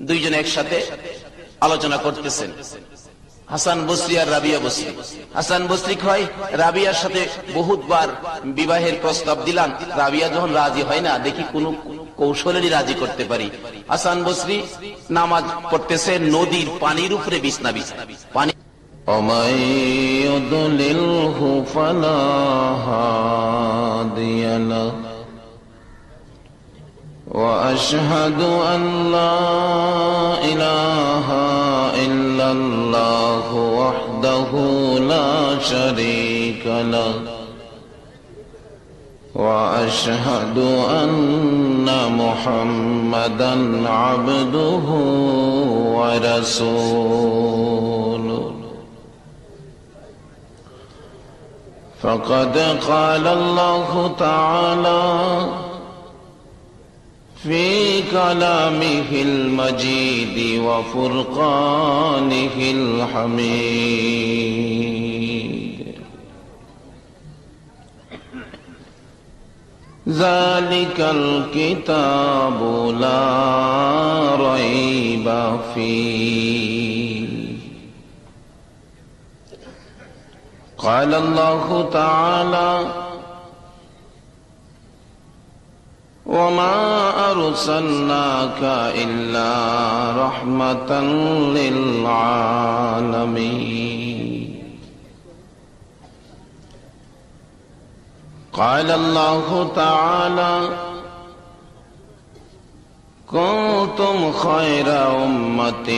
দুইজন একসাথে আলোচনা করতেছেন, হাসান বসরি আর রাবিয়া বসরি। হাসান বসরি কয়, রাবিয়ার সাথে বহুতবার বিবাহের প্রস্তাব দিলাম, রাবিয়া যখন রাজি হয় না, দেখি কোন কৌশলেরই রাজি করতে পারি। হাসান বসরি নামাজ পড়তেছে, নদীর পানির উপরে বিছনা বিছানা, পানি। ومن يضلله فلا هادي له وأشهد أن لا إله إلا الله وحده لا شريك له وأشهد أن محمدا عبده ورسوله فقد قال الله تعالى في كلامه المجيد وفرقانه الحميد ذلك الكتاب لا ريب فيه قال الله تعالى وما أرسلناك إلا رحمة للعالمين قال الله تعالى كنتم خير أمة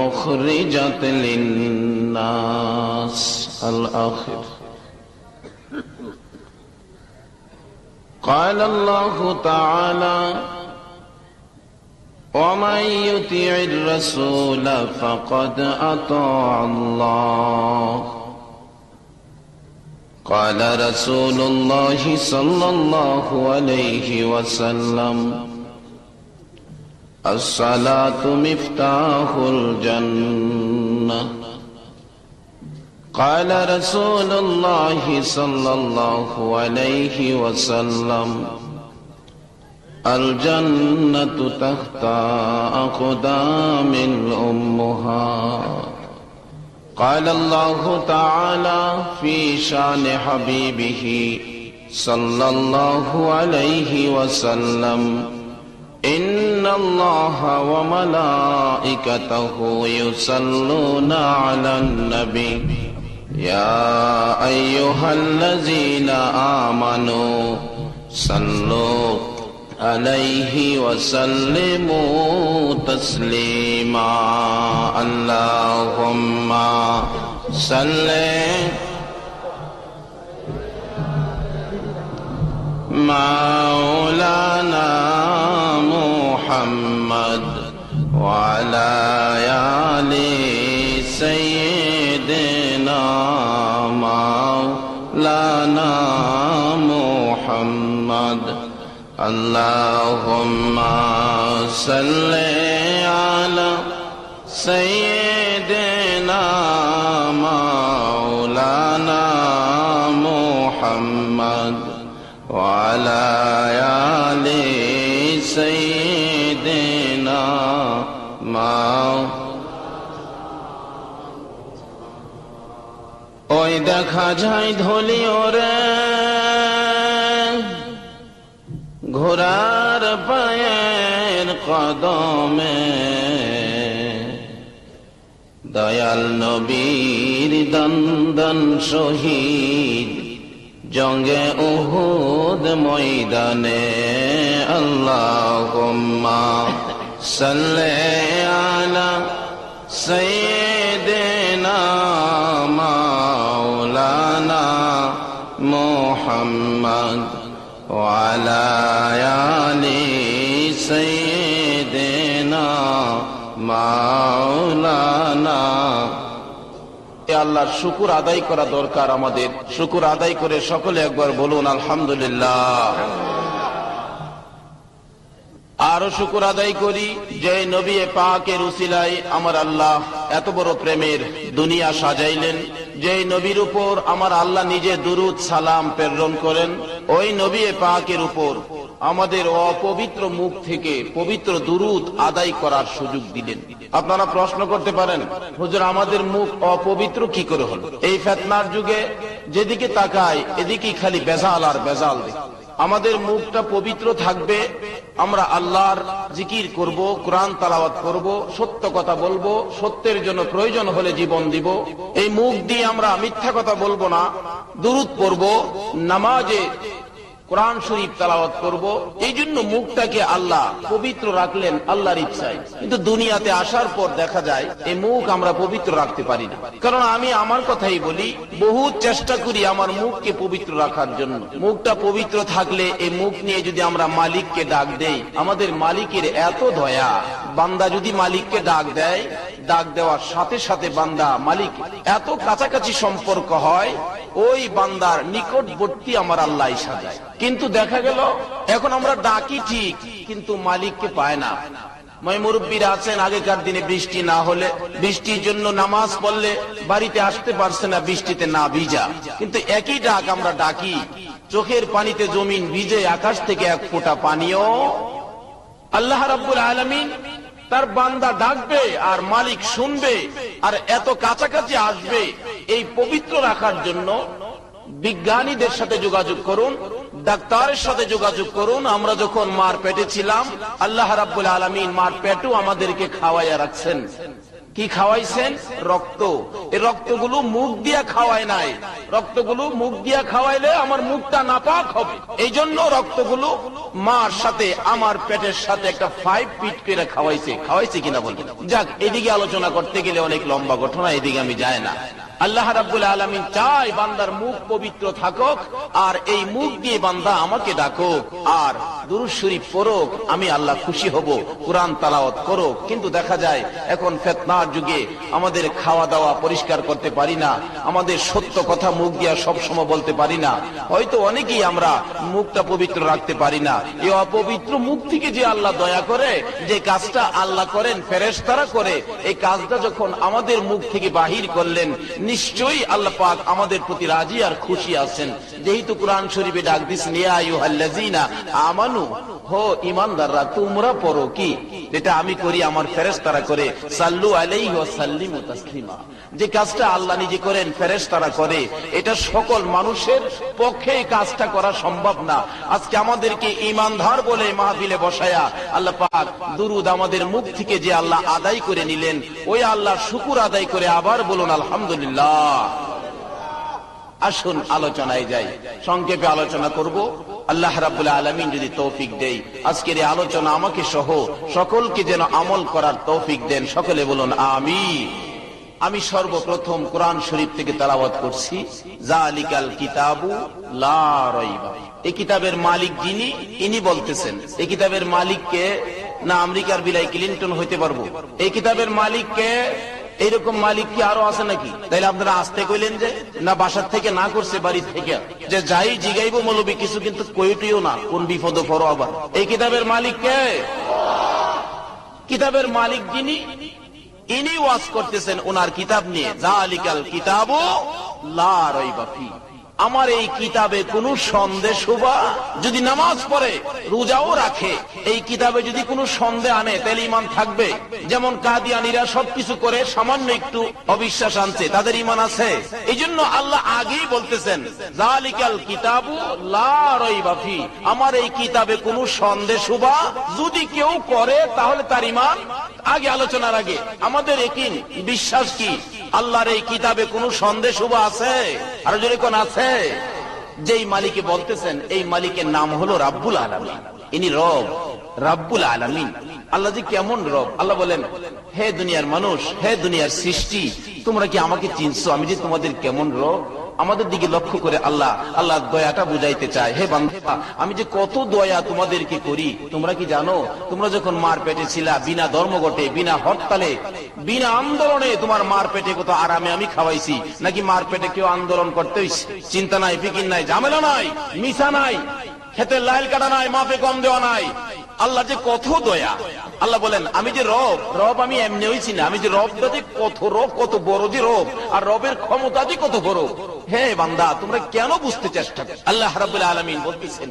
أخرجت للناس الآخر قال الله تعالى ومن يطع الرسول فقد أطاع الله قال رسول الله صلى الله عليه وسلم الصلاة مفتاح الجنة قال رسول الله صلى الله عليه وسلم الجنة تحت أقدام الأمهات قال الله تعالى في شان حبيبه صلى الله عليه وسلم إن الله وملائكته يصلون على النبي يا أيها الذين آمنوا صلوا عليه وسلموا تسليما اللهم صل مولانا محمد وعلى آل سيدنا مولانا محمد اللهم صل على سيدنا مولانا محمد وعلى آل سيدنا ওই দেখা যায় ধলি ওরে ঘোড়ার পায়ের কদমে দয়াল নবীর দন্দন শহীদ জঙ্গে উহুদ ময়দানে আল্লাহুম্মা সাল্লি আলা সাইয়্যিদিনা মাওলানা মুহাম্মদ ওয়া আলা আলি সাইয়্যিদিনা মাওলানা। আল্লাহর শুকর আদায় করা দরকার আমাদের। শুকর আদায় করে সকলে একবার বলুন আলহামদুলিল্লাহ। আরো শুকর আদায় করি যে নবী পাকের উসিলায় আমার আল্লাহ এত বড় প্রেমের দুনিয়া সাজাইলেন, যে নবীর উপর আমার আল্লাহ নিজে দুরুদ সালাম প্রেরণ করেন, ওই নবী পাকের উপর আমাদের অপবিত্র মুখ থেকে পবিত্র দুরূদ আদায় করার সুযোগ দিলেন। আপনারা প্রশ্ন করতে পারেন, হুজুর আমাদের মুখ অপবিত্র কি করে হলো? এই ফিতনার যুগে যেদিকে তাকাই এদিকে খালি বেজাল আর বেজাল দেখি। আমাদের মুখটা পবিত্র থাকবে, আমরা আল্লাহর জিকির করব, কোরআন তেলাওয়াত করব, সত্য কথা বলবো, সত্যের জন্য প্রয়োজন হলে জীবন দিব। এই মুখ দিয়ে আমরা মিথ্যা কথা বলবো না, দুরূদ পড়ব, নামাজে কোরআন শরীফ তেলাওয়াত করব। এই জন্য মুখটাকে আল্লাহ পবিত্র রাখলেন আল্লাহর ইচ্ছায়। কিন্তু দুনিয়াতে আসার পর দেখা যায় এই মুখ আমরা পবিত্র রাখতে পারি না। কারণ আমি আমার কথাই বলি, বহু চেষ্টা করি আমার মুখকে পবিত্র রাখার জন্য। মুখটা পবিত্র থাকলে এই মুখ নিয়ে যদি আমরা মালিককে ডাক দেই, আমাদের মালিকের এত দয়া, বান্দা যদি মালিককে ডাক দেয়, ডাক দেওয়ার সাথে সাথে বান্দা মালিক এত কাছাকাছি সম্পর্ক হয়, ওই বান্দার নিকটবর্তী আমার আল্লাহ সাজায়। কিন্তু দেখা গেল এখন আমরা ডাকি ঠিক, কিন্তু মালিককে পায় না। মুরব্বীরা আছেন, আগেকার দিনে বৃষ্টি না হলে, বৃষ্টির জন্য নামাজ পড়লে বাড়িতে আসতে পারছে না, বৃষ্টিতে না ভিজা। কিন্তু একই ডাক আমরা ডাকি, চোখের পানিতে জমিন ভিজে, আকাশ থেকে এক ফোঁটা পানিও আল্লাহ রাব্বুল আলামিন তার বান্দা ডাকবে আর মালিক শুনবে আর এত কাছাকাছি আসবে। এই পবিত্র রাখার জন্য বিজ্ঞানীদের সাথে যোগাযোগ করুন, ডাক্তারের সাথে যোগাযোগ করুন। আমরা যখন মার পেটে ছিলাম, আল্লাহ রাব্বুল আলামিন মার পেটও আমাদেরকে খাওয়াইয়া রাখছেন। কি খাওয়াইছেন? রক্ত। এই রক্তগুলো মুখ দিয়া খাওয়ায় নাই। রক্তগুলো মুখ দিয়া খাওয়াইলে আমার মুখটা নাপাক হবে। এই জন্য রক্তগুলো মার সাথে আমার পেটের সাথে একটা 5 ফিট করে খাওয়াইছে কিনা বলবেন? যাক, এদিকে আলোচনা করতে গেলে অনেক লম্বা ঘটনা, এদিকে আমি যাই না। আল্লাহ রাব্বুল আলামিন চায় বান্দার মুখ পবিত্র থাকুক, আর এই মুখ দিয়ে বান্দা আমাকে ডাকুক আর দুরূদ শরীফ পড়ুক, আমি আল্লাহ খুশি হব। কোরআন তেলাওয়াত করুক। কিন্তু দেখা যায় এখন ফিতনার যুগে আমাদের খাওয়া দাওয়া পরিষ্কার করতে পারি না, আমাদের সত্য কথা মুখ দিয়ে সবসময় বলতে পারি না। হয়তো অনেকেই আমরা মুখটা পবিত্র রাখতে পারি না। এই অপবিত্র মুখ থেকে যে আল্লাহ দয়া করে, যে কাজটা আল্লাহ করেন ফেরেশতারা করে, এই কাজটা যখন আমাদের মুখ থেকে বাহির করলেন, নিশ্চয়ই আল্লাহ পাক আমাদের প্রতি রাজি আর খুশি আছেন। যেহেতু কোরআন শরীফে ডাক দিয়েছেন, ইয়া আইয়ুহাল্লাযীনা আমানু, হো ঈমানদাররা তোমরা পড়ো কি, যেটা আমি করি আমার ফেরেশতারা করে, সাল্লু আলাইহি ওয়া সাল্লিমু তাসলিমা। যে কাজটা আল্লাহ নিজে করেন ফেরেশতারা করে, এটা সকল মানুষের পক্ষে কাজটা করা সম্ভব না। আজকে আমাদেরকে ঈমানদার বলে মাহফিলে বসায়া আল্লাহ পাক দুরূদ আমাদের মুখ থেকে যে আল্লাহ আদায় করে নিলেন, ওই আল্লাহর শুকর আদায় করে আবার বলুন আলহামদুলিল্লাহ। আসুন আলোচনায় যাই। সংক্ষেপে আলোচনা করব, আল্লাহ রাব্বুল আলামিন যদি তৌফিক দেয়। আজকের এই আলোচনা আমাকে সহ সকলকে যেন আমল করার তৌফিক দেন। সকলে বলুন আমিন। আমি সর্বপ্রথম কোরআন শরীফ থেকে তেলাওয়াত করছি, যালিকাল কিতাবু লা রাইবা। এই কিতাবের মালিক যিনি, ইনি বলতেছেন। এই কিতাবের মালিককে না আমেরিকার বিলাই ক্লিনটন হইতে পারবো? এই কিতাবের মালিককে এইরকম মালিক কি আরো আছে নাকি? তাইলে আপনারা আসতে কইলেন যে না, বাসার থেকে না করছে, বাড়ি থেকে যে যাই জিগাইবো মৌলবী কিছু, কিন্তু কইটিও না, কোন বিপদ পড়ো আবার। এই কিতাবের মালিক কে? কিতাবের মালিক যিনি, ইনি ওয়াজ করতেছেন ওনার কিতাব নিয়ে, যালিকাল কিতাবু লা রাইবা ফি। আমার এই কিতাবে কোনো সন্দেহ বা, যদি নামাজ পড়ে রোজাও রাখে, এই কিতাবে যদি কোনো সন্দেহ আনে তাহলে ঈমান থাকবে? যেমন কাদিয়ানীরা সবকিছু করে সামান্য একটু অবিশ্বাস আনছে, তাদের ঈমান আছে? এই জন্য আল্লাহ আগেই বলতেছেন যালিকাল কিতাবু লা রাইবা ফি। আমার এই কিতাবে কোনো সন্দেহ বা যদি কেউ করে তাহলে তার ঈমান। আগে আলোচনার আগে আমাদের ইয়াকিন বিশ্বাস কি আল্লাহর এই কিতাবে কোনো সন্দেহ বা আছে? আর যদি কোন আছে, যেই মালিকে বলতেছেন এই মালিকের নাম হলো রাব্বুল আলামিন। ইনি রব, রাব্বুল আলামিন। আল্লাহ যে কেমন রব! আল্লাহ বলেন, হে দুনিয়ার মানুষ, হে দুনিয়ার সৃষ্টি, তোমরা কি আমাকে চিনছো? আমি যে তোমাদের কেমন রব। আমাদের দিকে লক্ষ্য করে আল্লাহ দয়াটা বুঝাইতে চায়। হে বান্দা, আমি যে কত দয়া তোমাদেরকে করি তোমরা কি জানো? তোমরা যখন মার পেটে ছিলা, বিনা ধর্মঘটে, বিনা হরতালে, বিনা আন্দোলনে তোমার মার পেটে কত আরামে আমি খাওয়াইছি। নাকি মার পেটে কেউ আন্দোলন করতে হইছে? চিন্তা নাই, ফিকির নাই, ঝামেলা নাই, মিশা নাই, খেতে লাইল কাটা নাই, মাপে কম দেওয়া নাই। আল্লাহ যে কত দয়া! আল্লাহ বলেন, আমি যে রব আমি এমনি হইছি না, আমি যে রবটা যে কত রব, কত বড় যে রব, আর রবের ক্ষমতা যে কত বড়। হে বান্দা, তোমরা কেন বুঝতে চেষ্টা করো? আল্লাহ রাব্বুল আলামিন বলতেছেন,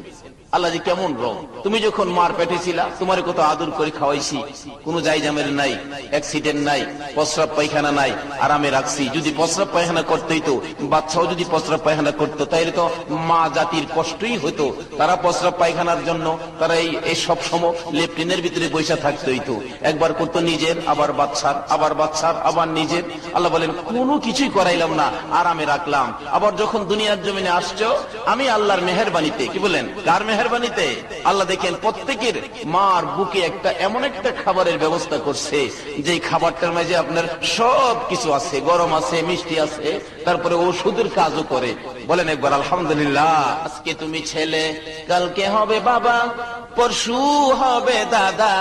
আল্লাহ যে কেমন রং, তুমি যখন মার পেটে ছিলা তোমার কত আদর করে খাওয়াইছি, কোনো জায়জামের নাই, অ্যাক্সিডেন্ট নাই, প্রস্রাব পায়খানা নাই, আরামে রাখছি। যদি প্রস্রাব পায়খানা করতেই তো, বাচ্চাও যদি প্রস্রাব পায়খানা করতো, তাইলে তো মা জাতির কষ্টই হতো। তারা প্রস্রাব পায়খানার জন্য তারা এই সব সময় লেফটেনের ভিতরে বৈশা থাকতোই তো, একবার করতো নিজের, আবার বাচ্চার, আবার বাচ্চার, আবার নিজের। আল্লাহ বলেন কোনো কিছুই করাইলাম না, আরামে রাখলাম। আবার যখন দুনিয়ার জমিনে আসছো, আমি আল্লাহর মেহেরবানিতে, কি বলেন, কার মেহেরবানিতে? আল্লাহ দেখেন প্রত্যেকের মার বুকে একটা এমন একটা খাবারের ব্যবস্থা করছে, যে খাবারটার মাঝে আপনার সব কিছু আছে, গরম আছে, মিষ্টি আছে, তারপরে ওষুধের কাজও করে। বলেন একবার আলহামদুলিল্লাহ। আজকে তুমি ছেলে, কালকে হবে বাবা, পরশু হবে দাদা,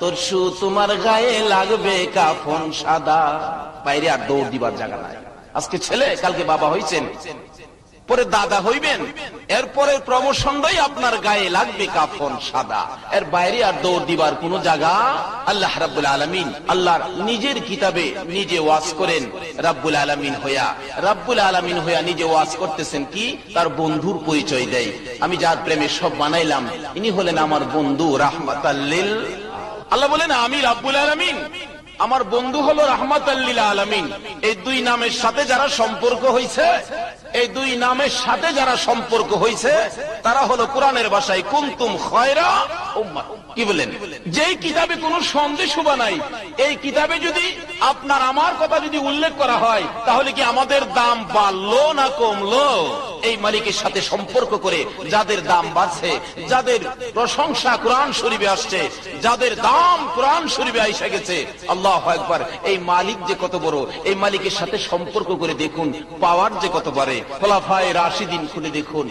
তরশু তোমার গায়ে লাগবে কাফন সাদা। বাইরে আর দৌড় দিবার জায়গা নাই। আজকে ছেলে, কালকে বাবা হইছেন, পরে দাদা হইবেন, এরপরে প্রমোশনটাই আপনার গায়ে লাগবে কাফন সাদা। এর বাইরে আর দৌড় দিবার কোন জায়গা। আল্লাহ রাব্বুল আলামিন আল্লাহর নিজের কিতাবে নিজে ওয়াজ করেন, রাব্বুল আলামিন হইয়া নিজে ওয়াজ করতেছেন, কি তার বন্ধুর পরিচয় দেয়। আমি যার প্রেমে সব বানাইলাম, ইনি হলেন আমার বন্ধু রাহমাতাল লিল। আল্লাহ বলেন আমি রাব্বুল আলামিন, আমার বন্ধু হলো রাহমাতাল লিল আলামিন। এই দুই নামের সাথে যারা সম্পর্ক হইছে, এই দুই নামের সাথে যারা সম্পর্ক হইছে, তারা হলো কোরআনের ভাষায় কুনতুম খায়রা উম্মাহ। কি বলেন? যেই কিতাবে কোনো সন্দেহ নাই, এই কিতাবে যদি আপনার আমার কথা যদি উল্লেখ করা হয়, তাহলে কি আমাদের দাম বাড়লো না কমলো? এই মালিকের সাথে সম্পর্ক করে যাদের দাম বাড়ছে, যাদের প্রশংসা কোরআন শরীফে আসছে, যাদের দাম কোরআন শরীফে আইসা গেছে, আল্লাহু আকবার। এই মালিক যে কত বড়, এই মালিকের সাথে সম্পর্ক করে দেখুন, পাওয়ার যে কত বড়। খোলাফায়ে রাশিদিন খুলে দেখুন,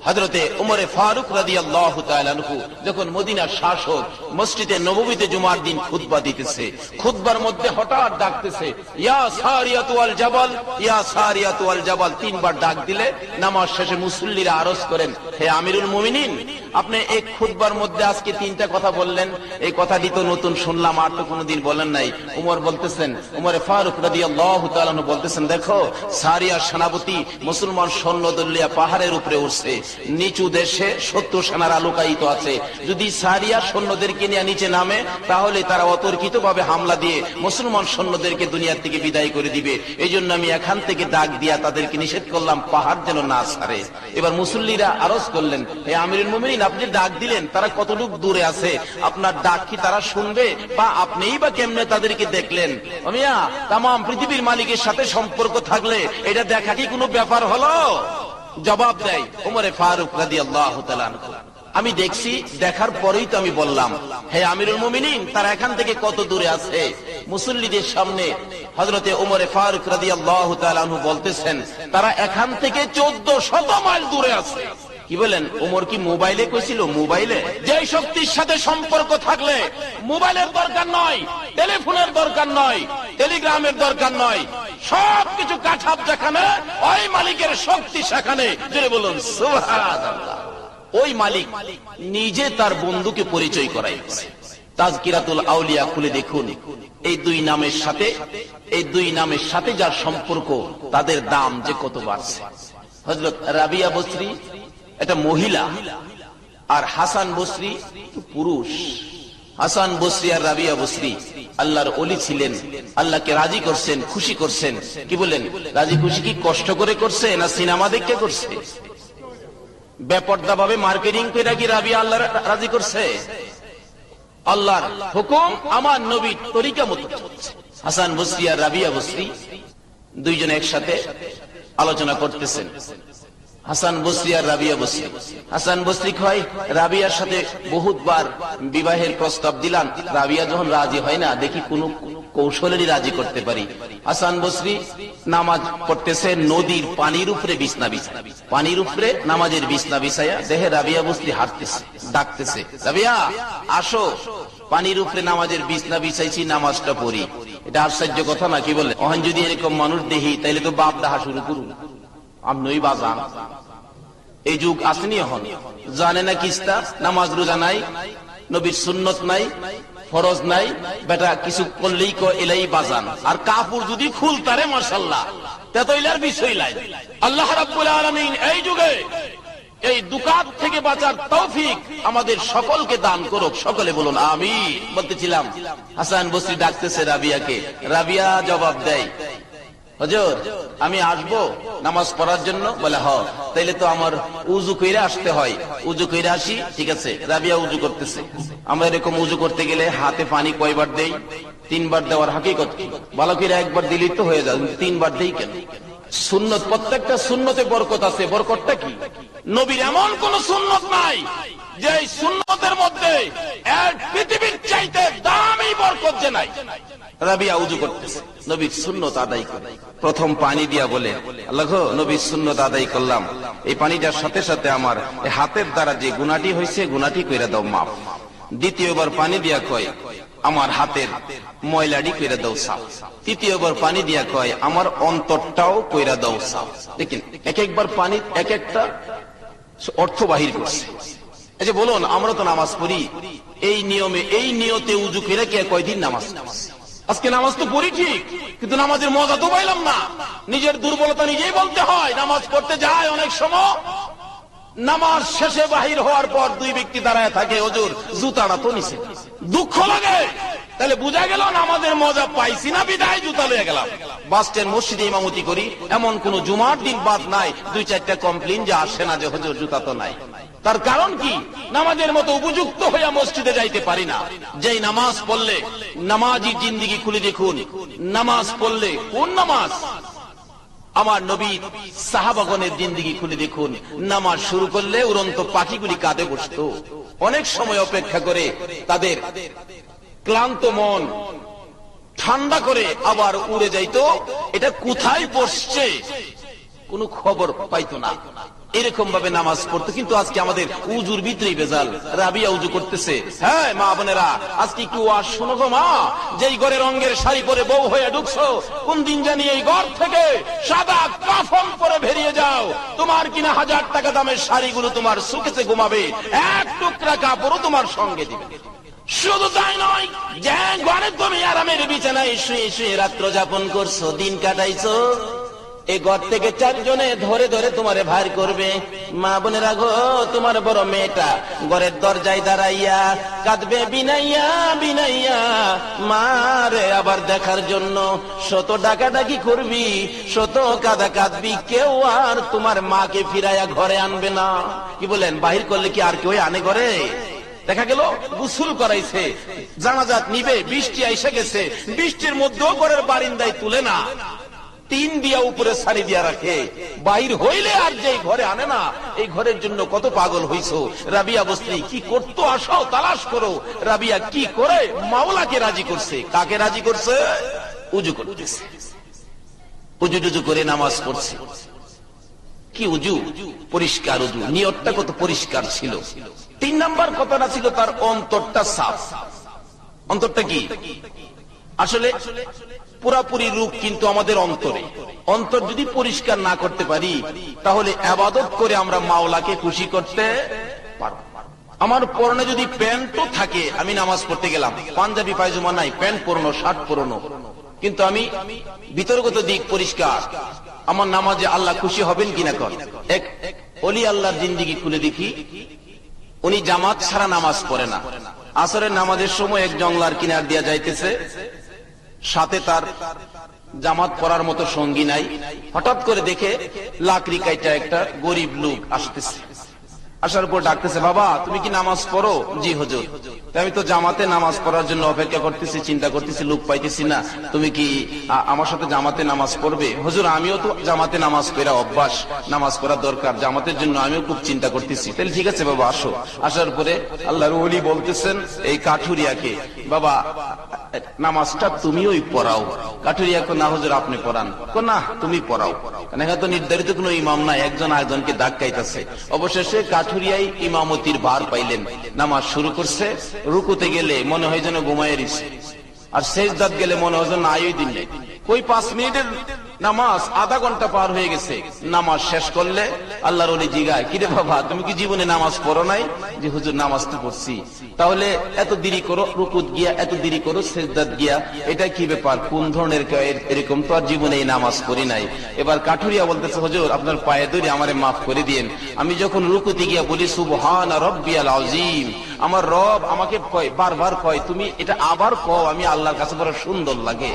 হযরতে উমরে ফারুক রাদিয়াল্লাহু তাআলা আনহু যখন মদিনার শাসক, মসজিদে নববীতে জুমার দিন খুতবা দিতেছে, খুতবার মধ্যে হঠাৎ ডাকতেছে, ইয়া সারিয়াতু আল জাবাল, ইয়া সারিয়াতু আল জাবাল। তিনবার ডাক দিলে নামাজ শেষে মুসল্লিরা আরজ করেন, হে আমিরুল মুমিনিন, আপনি এই খুতবার মধ্যে আজকে তিনটা কথা বললেন, এই কথাটি তো নতুন শুনলাম, আর তো কোনোদিন বলেন নাই। উমর বলতেছেন, উমরে ফারুক রাদিয়াল্লাহু তাআলা আনহু বলতেছেন, দেখো সারিয়ার সেনাপতি মুসলমান সৈন্যদলিয়া পাহাড়ের উপরে উঠছে, নিচু দেশে 70 সেনারা লুকায়িত আছে। যদি সারিয়া সৈন্যদেরকে নিয়ে নিচে নামে, তাহলে তারা অতর্কিত ভাবে হামলা দিয়ে মুসলমান সৈন্যদেরকে দুনিয়া থেকে বিদায় করে দিবে। এই জন্য আমি এখান থেকে ডাক দিয়া তাদেরকে নিষেধ করলাম, পাহাড় যেন না ছাড়ে। এবার মুসল্লিরা আরজ করলেন, হে আমিরুল মুমিনিন, আপনি ডাক দিলেন, তারা কতটুকু দূরে আছে? আপনার ডাক কি তারা শুনবে, বা আপনিই বা কেমনে তাদেরকে দেখলেন? মিয়া, তাম পৃথিবীর মালিকের সাথে সম্পর্ক থাকলে এটা দেখা কি কোনো ব্যাপার হলো? জবাব দেয় উমরে ফারুক রাদিয়াল্লাহু তাআলা আনহু, আমি দেখছি, দেখার পরেই তো আমি বললাম, হে আমিরুল মুমিনিন, তারা এখান থেকে কত দূরে আছে? মুসল্লিদের সামনে হযরতে উমরে ফারুক রাদিয়াল্লাহু তাআলা আনহু বলতেছেন, তারা এখান থেকে 1400 মাইল দূরে আছে। কি বলেন? ওমর কি মোবাইলে কইছিল? মোবাইলে যে শক্তির সাথে সম্পর্ক থাকলে মোবাইলের দরকার নয়, টেলিফোনের দরকার নয়, টেলিগ্রামের দরকার নয়, সবকিছু কাছাপ যেখানে, ওই মালিকের শক্তি সেখানে। জোরে বলুন সুবহানাল্লাহ। ওই মালিক নিজে তার বন্ধুকে পরিচয় করাইছে। তাজকিরাতুল আউলিয়া খুলে দেখুন, এই দুই নামের সাথে যার সম্পর্ক, তাদের দাম যে কত বাড়ছে। হযরত রাবিয়া বসরি এটা মহিলা, আর হাসান বসরি পুরুষ। হাসান বসরি আর রাবিয়া বসরি আল্লাহর ওলি ছিলেন, আল্লাহকে রাজি করছেন, খুশি করছেন। কি বলেন? রাজি খুশি কি কষ্ট করে করছে, না সিনেমা দেখে করছে? বেপর্দা ভাবে মার্কেটিং করে কি রাবিয়া আল্লাহ রাজি করছে? আল্লাহর হুকুম আমার নবীর তরিকা মতো চলছে। হাসান বসরি আর রাবিয়া বসরি দুইজন একসাথে আলোচনা করতেছেন। হাসান বসরি আর রাবিয়া বসরি। হাসান বসরি কয়, রাবিয়ার সাথে বহুতবার বিবাহের প্রস্তাব দিলাম, রাবিয়া যখন রাজি হয় না, দেখি কোন কৌশলেরই রাজি করতে পারি। হাসান বসরি নামাজ পড়তেছে, নদীর পানির উপরে বিছনা বিছায়, পানির উপরে নামাজের বিছনা বিছায়া দেহে রাবিয়া বসরি হাঁটতেছে, ডাকতেছে, রাবিয়া আসো, পানির উপরে নামাজের বিছনা বিছাইছি, নামাজটা পড়ি। এটা আশ্চর্য কথা না? কি বলে? ওখান যদি এরকম মানুষ দেখি, তাইলে তো বাপ ডাহা শুরু করুন, আপনি বাজান। এই যুগ আসেনি এখন, জানে না কিস্তা, নামাজ রোজা নাই, নবীর সুন্নত নাই, ফরজ নাই, বেটা কিছু করলেই এলাই বাজান। আর কাপড় যদি খুলতারে মাশাআল্লাহ, তেতইলার বিষয় নাই। আল্লাহ রাব্বুল আলামিন এই যুগে এই দুকাত থেকে বাঁচার তৌফিক আমাদের সকলকে দান করুক। সকলে বলুন আমিন। বলতেছিলাম হাসান বসরি ডাকতেছে রাবিয়াকে, রাবিয়া জবাব দেয়, হুজুর আমি আসবো নামাজ পড়ার জন্য? বলে হ, তাইলে তো আমার উজু কইরা আসতে হয়। উজু কইরা আসি, ঠিক আছে। রাবিয়া উজু করতেছে। আমরা এরকম উজু করতে গেলে হাতে পানি কয়বার দেই? 3 বার দেওয়ার হাকিকত কি? ভালো করে একবার দিলেই তো হয়ে যায়, 3 বার দেই কেন? সুন্নত, প্রত্যেকটা সুন্নতে বরকত আছে। বরকতটা কি? নবীর এমন কোন সুন্নত নাই যে সুন্নতের মধ্যে এক পৃথিবীর চাইতে দামি বরকত যে নাই। রাবিয়া উজু করতেছে, নবীর সুন্নত আদায় করে প্রথম পানি দিয়া বলে, আল্লাহ গো, নবীর সুন্নত আদায় করলাম, এই পানিটার সাথে সাথে আমার হাতের দ্বারা যে গুনাহটি হয়েছে গুনাহটি কইরা দাও মাফ। দ্বিতীয়বার পানি দিয়া কয়, আমার হাতের ময়লাটি কইরা দাও সাফ। তৃতীয়বার পানি দিয়া কয়, আমার অন্তরটাও কইরা দাও সাফ। দেখেন এক একবার পানি এক একটা অর্থ বাহির করছে। এই যে বলুন, আমরা তো নামাজ পড়ি এই নিয়মে, এই নিয়তে উজু করে কে কয়দিন নামাজ? আজকে নামাজ তো পড়ি ঠিক, কিন্তু নামাজের মজা তো পাইলাম না। নিজের দুর্বলতা নিজেই বলতে হয়। নামাজ পড়তে যায় অনেক সময়, নামাজ শেষে বাহির হওয়ার পর 2 ব্যক্তি দাঁড়ায় থাকে, হুজুর জুতাটা তো নিছে। দুঃখ লাগে। তাহলে বোঝা গেল নামাজের মজা পাইছি না, বিদায় জুতা লয়ে গেলাম। বাস স্ট্যান্ড মসজিদে ইমামতি করি, এমন কোন জুমার দিন বাদ নাই 2-4টা কমপ্লেইন যে আসে না যে হুজুর জুতা তো নাই। তার কারণ কি? নামাজের মতো উপযুক্ত হইয়া মসজিদে যাইতে পারি না। যেই নামাজ পড়লে নামাজি জিন্দেগি খুলে দেখুন, নামাজ পড়লে কোন নামাজ? আমার নবী সাহাবাগণের জিন্দেগি খুলে দেখুন, নামাজ শুরু করলে উড়ন্ত পাখিগুলি কাঁধে বসতো, অনেক সময় অপেক্ষা করে তাদের ক্লান্ত মন ঠান্ডা করে আবার উড়ে যাইতো। এটা কোথায় বসছে কোনো খবর পাইতো না, এরকম ভাবে নামাজ পড়তো। কিন্তু আজকে আমাদের উজুর ভিতরেই বেজাল। রাবিয়া উজু করতেছে, হ্যাঁ মা বোনেরা আজকে একটু ওয়াজ শোনো গো মা। যেই ঘরে রঙের শাড়ি পরে বউ হয়ে ঢুকছো, কোন দিন জানি এই ঘর থেকে সাদা কাফন পরে বেরিয়ে যাও। তোমার কিনা 1000 টাকা দামের শাড়িগুলো তোমার সুকেসে ঘুমাবে, এক টুকরা কাপড়ও তোমার সঙ্গে দিবে। শুধু তাই নয়, যে ঘরে তুমি আরামের বিছানায় শুয়ে শুয়ে রাত্র যাপন করছো, দিন কাটাইছো, এই ঘর থেকে 4 জনে ধরে ধরে তোমারে ভার করবে। মা বোনেরা গো, তোমার বড় মেয়েটা ঘরের দরজায় দাঁড়াইয়া কাঁদবে বিনাইয়া বিনাইয়া, মারে আবার দেখার জন্য শত ডাকাডাকি করবি, শত কাঁদা কাঁদবি, কেউ আর তোমার মাকে ফিরাইয়া ঘরে আনবে না। কি বলেন, বাহির করলে কি আর কেউ আনে ঘরে? দেখা গেল গোসল করাইছে, জানাজাত নিবে, বৃষ্টি আইসা গেছে, বৃষ্টির মধ্যেও ঘরের বারিন্দায় তুলে না, 3 দিয়া উপরে সারি দিয়া রাখে। বাইর হইলে আর যে ঘরে আনে না, এই ঘরের জন্য কত পাগল হইছো। রাবিয়া বসরি কি করতো, আসো তালাশ করো। রাবিয়া কি করে মাওলাকে রাজি করছে। কাকে রাজি করছে? উজু করতেছে, উজু টুজু করে নামাজ পড়ছে। কি উজু? পরিষ্কার উজু। নিয়তটা কত পরিষ্কার ছিল। 3 নাম্বার কথাটা ছিল তার অন্তরটা সাফ। অন্তরটা কি? আসলে পুরাপুরি রূপ কিন্তু আমাদের অন্তরে। অন্তর যদি পরিষ্কার না করতে পারি, তাহলে ইবাদত করে আমরা মাওলাকে খুশি করতে পারব। আমার পরনে যদি প্যান্টও থাকে, আমি নামাজ পড়তে গেলাম, পাঞ্জাবি পায়জামা নাই, প্যান্ট পরনো, শার্ট পরনো, কিন্তু আমি ভিতরগত দিক পরিষ্কার, আমার নামাজে আল্লাহ খুশি হবেন কিনা? কর এক ওলি আল্লাহর জিন্দেগি খুলে দেখি, উনি জামাত ছাড়া নামাজ পড়ে না। আসরের নামাজের সময় এক জংলার কিনার দিয়া যাইতেছে, সাথে তার জামাত পড়ার মতো সঙ্গী নাই। হঠাৎ করে দেখে লাকড়ি কাইটা একটা গরিব লোক আসতেছে। আসার পর ডাকতেছে, বাবা তুমি কি নামাজ পড়ো? জি হুজুর। আমি তো জামাতে নামাজ পড়ার জন্য অপেক্ষা করতেছি, চিন্তা করতেছি, লোক পাইতেছি না, তুমি কি আমার সাথে জামাতে নামাজ পড়বে? হুজুর আমিও তো জামাতে নামাজ পড়া অভ্যাস, নামাজ পড়া দরকার, জামাতের জন্য আমিও খুব চিন্তা করতেছি। তাহলে ঠিক আছে বাবা আসো। আসার পরে আল্লাহর ওলি বলতেছেন এই কাঠুরিয়াকে, বাবা নামাজটা তুমিওই পড়াও। কাঠুরিয়া না হুজুর আপনি পড়ান। না তুমি পড়াও। এখানে তো নির্ধারিত কোন ইমাম নাই, একজন আরেকজনকে ধাক্কাইতেছে। অবশেষে কাঠুরিয়াই ইমামতির ভার পাইলেন, নামাজ শুরু করছে। রুকুতে গেলে মনে হয় যেন ঘুমায় দিচ্ছে, আর সেজদাত গেলে মনে হয় যেন আয়ই দিন নেই। কই 5 মিনিটের নামাজ আধা ঘন্টা পার হয়ে গেছে, নামাজ শেষ করলে আল্লাহর ওলি জিগায়, কিরে বাবা তুমি কি জীবনে নামাজ পড়ো নাই? যে হুজুর নামাজ তো পড়ছি। তাহলে এত দেরি করো রুকুত গিয়া, এত দেরি করো সিজদাত গিয়া, এটা কি ব্যাপার? কোন ধরনের? এরকম তো আর জীবনে এই নামাজ পড়ি নাই। এবার কাঠুরিয়া বলতেছে, হুজুর আপনার পায়ে ধরে আমারে মাফ করে দিন। আমি যখন রুকুতে গিয়া বলি সুবহানা রাব্বিয়াল আযীম, আমার রব আমাকে কয়, বারবার কয় তুমি এটা আবার কও, আমি আল্লাহর কাছে বড় সুন্দর লাগে।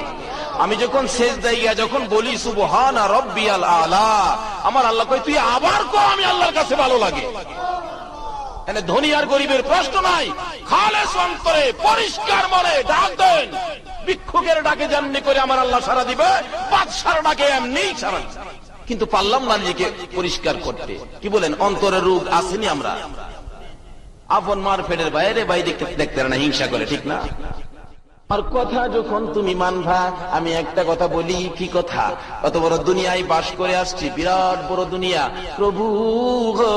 আমি যখন সেজদায় গিয়া যখন বলি সুবহানা রাব্বিয়াল আলা, আমার আল্লাহ কয় তুই আবার কও, আমি আল্লাহর কাছে ভালো লাগে। এখানে ধনী আর গরিবের প্রশ্ন নাই, খালেস অন্তরে পরিষ্কার মনে ডাক দেন। ভিক্ষুকের ডাকে যেমনি করে আমার আল্লাহ সাড়া দিবে, বাদশার ডাকে এমনি সাড়া দিবে। কিন্তু পারলাম না নিজেকে পরিষ্কার করতে। কি বলেন, অন্তরের রোগ আসেনি আমরা? আপন মার পেটের বাইরে বাইরে দেখতে না, হিংসা করে, ঠিক না? আর কথা যখন তুমি মানবা, আমি একটা কথা বলি, কি কথা? কত বড় দুনিয়ায় বাস করে আসছি, বিরাট বড় দুনিয়া। প্রভু গো,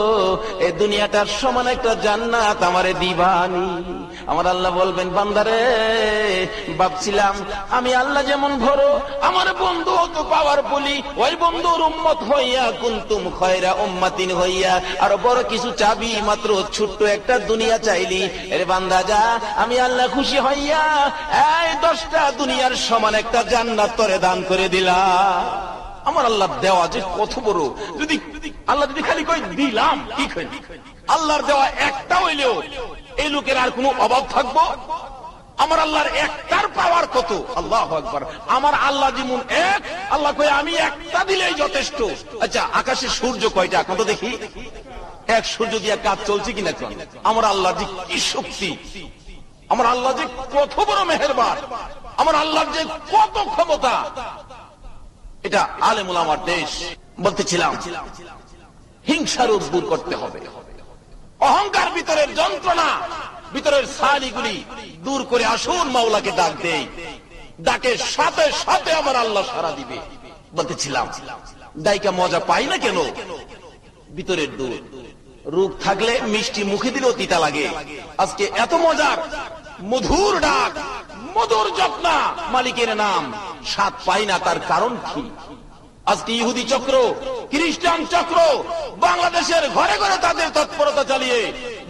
এই দুনিয়াটার সমান একটা জান্নাত আমারে দিবানি। আমার আল্লাহ বলবেন, বান্দারে ভাবছিলাম আমি আল্লাহ যেমন বড়, আমার বন্ধু তো পাওয়ার বলি, ওই বন্ধুর উম্মত হইয়া কুনতুম খয়রা উম্মাতিন হইয়া আরো বড় কিছু চাবি, মাত্র ছোট্ট একটা দুনিয়া চাইলি। এরে বান্দা যা, আমি আল্লাহ খুশি হইয়া এই 10টা দুনিয়ার সমান একটা জান্নাত তোরে দান করে দিলাম। আমার আল্লাহ দেওয়া যে কত বড়! যদি আল্লাহ যদি খালি কই দিলাম, কি কই আল্লাহর দেওয়া একটা হইলেও এই লোকের আর কোনো অভাব থাকবো? আমার আল্লাহর একটার পাওয়ার কত! আল্লাহু আকবার। আমার আল্লাহ যেমন এক, আল্লাহ কই আমি একটা দিলেই যথেষ্ট। আচ্ছা, আকাশে সূর্য কয়টা এখন তো দেখি? এক সূর্য দিয়ে কাজ চলছে কিনা? আমার আল্লাহ যে কি শক্তি, আমার আল্লাহ যে কত বড় মেহেরবান, আমার আল্লাহর যে কত ক্ষমতা, এটা আলেম ওলামার দেশ। বলতেছিলাম হিংসার দূর করতে হবে, অহংকার ভিতরের যন্ত্রণা, ভিতরের সালিগুলি দূর করে আসুন, মাওলাকে ডাক দেই, ডাকে সাথে সাথে আমার আল্লাহ সাড়া দিবে। বলতেছিলাম দায়িকা মজা পাই না কেন? ভিতরের দূর রূপ থাকলে মিষ্টি মুখে দিলেও তিতা লাগে। আজকে এত মজার মধুর ডাক, মধুর যত্না, মালিকের নাম স্বাদ পাই না, তার কারণ কি? আজকে ইহুদি চক্র, খ্রিস্টান চক্র বাংলাদেশের ঘরে ঘরে তাদের তৎপরতা চালিয়ে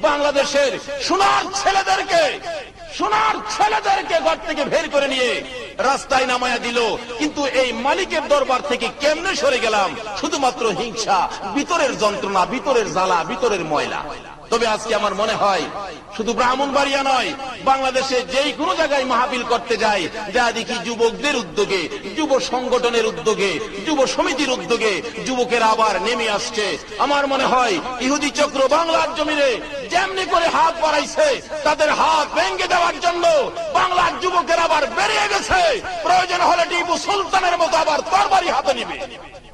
বাংলাদেশের সোনার ছেলেদেরকে ঘর থেকে বের করে নিয়ে রাস্তায় নামায়া দিল। কিন্তু এই মালিকের দরবার থেকে কেমনে সরে গেলাম? শুধুমাত্র হিংসা, ভিতরের যন্ত্রণা, ভিতরের জ্বালা, ভিতরের ময়লা। তবে আজকে আমার মনে হয় শুধু ব্রাহ্মণবাড়িয়া নয়, বাংলাদেশে যেই কোনো জায়গায় মাহফিল করতে যায়, যা দেখি যুবকদের উদ্যোগে, যুব সংগঠনের উদ্যোগে, যুব সমিতির উদ্যোগে যুবকেরা আবার নেমে আসছে। আমার মনে হয় ইহুদি চক্র বাংলার জমিনে যেমনি করে হাত বাড়াইছে, তাদের হাত ভেঙে দেওয়ার জন্য বাংলার যুবকের আবার বেরিয়ে গেছে। প্রয়োজন হলে টিপু সুলতানের মতো আবার তরবারি হাতে নিবে।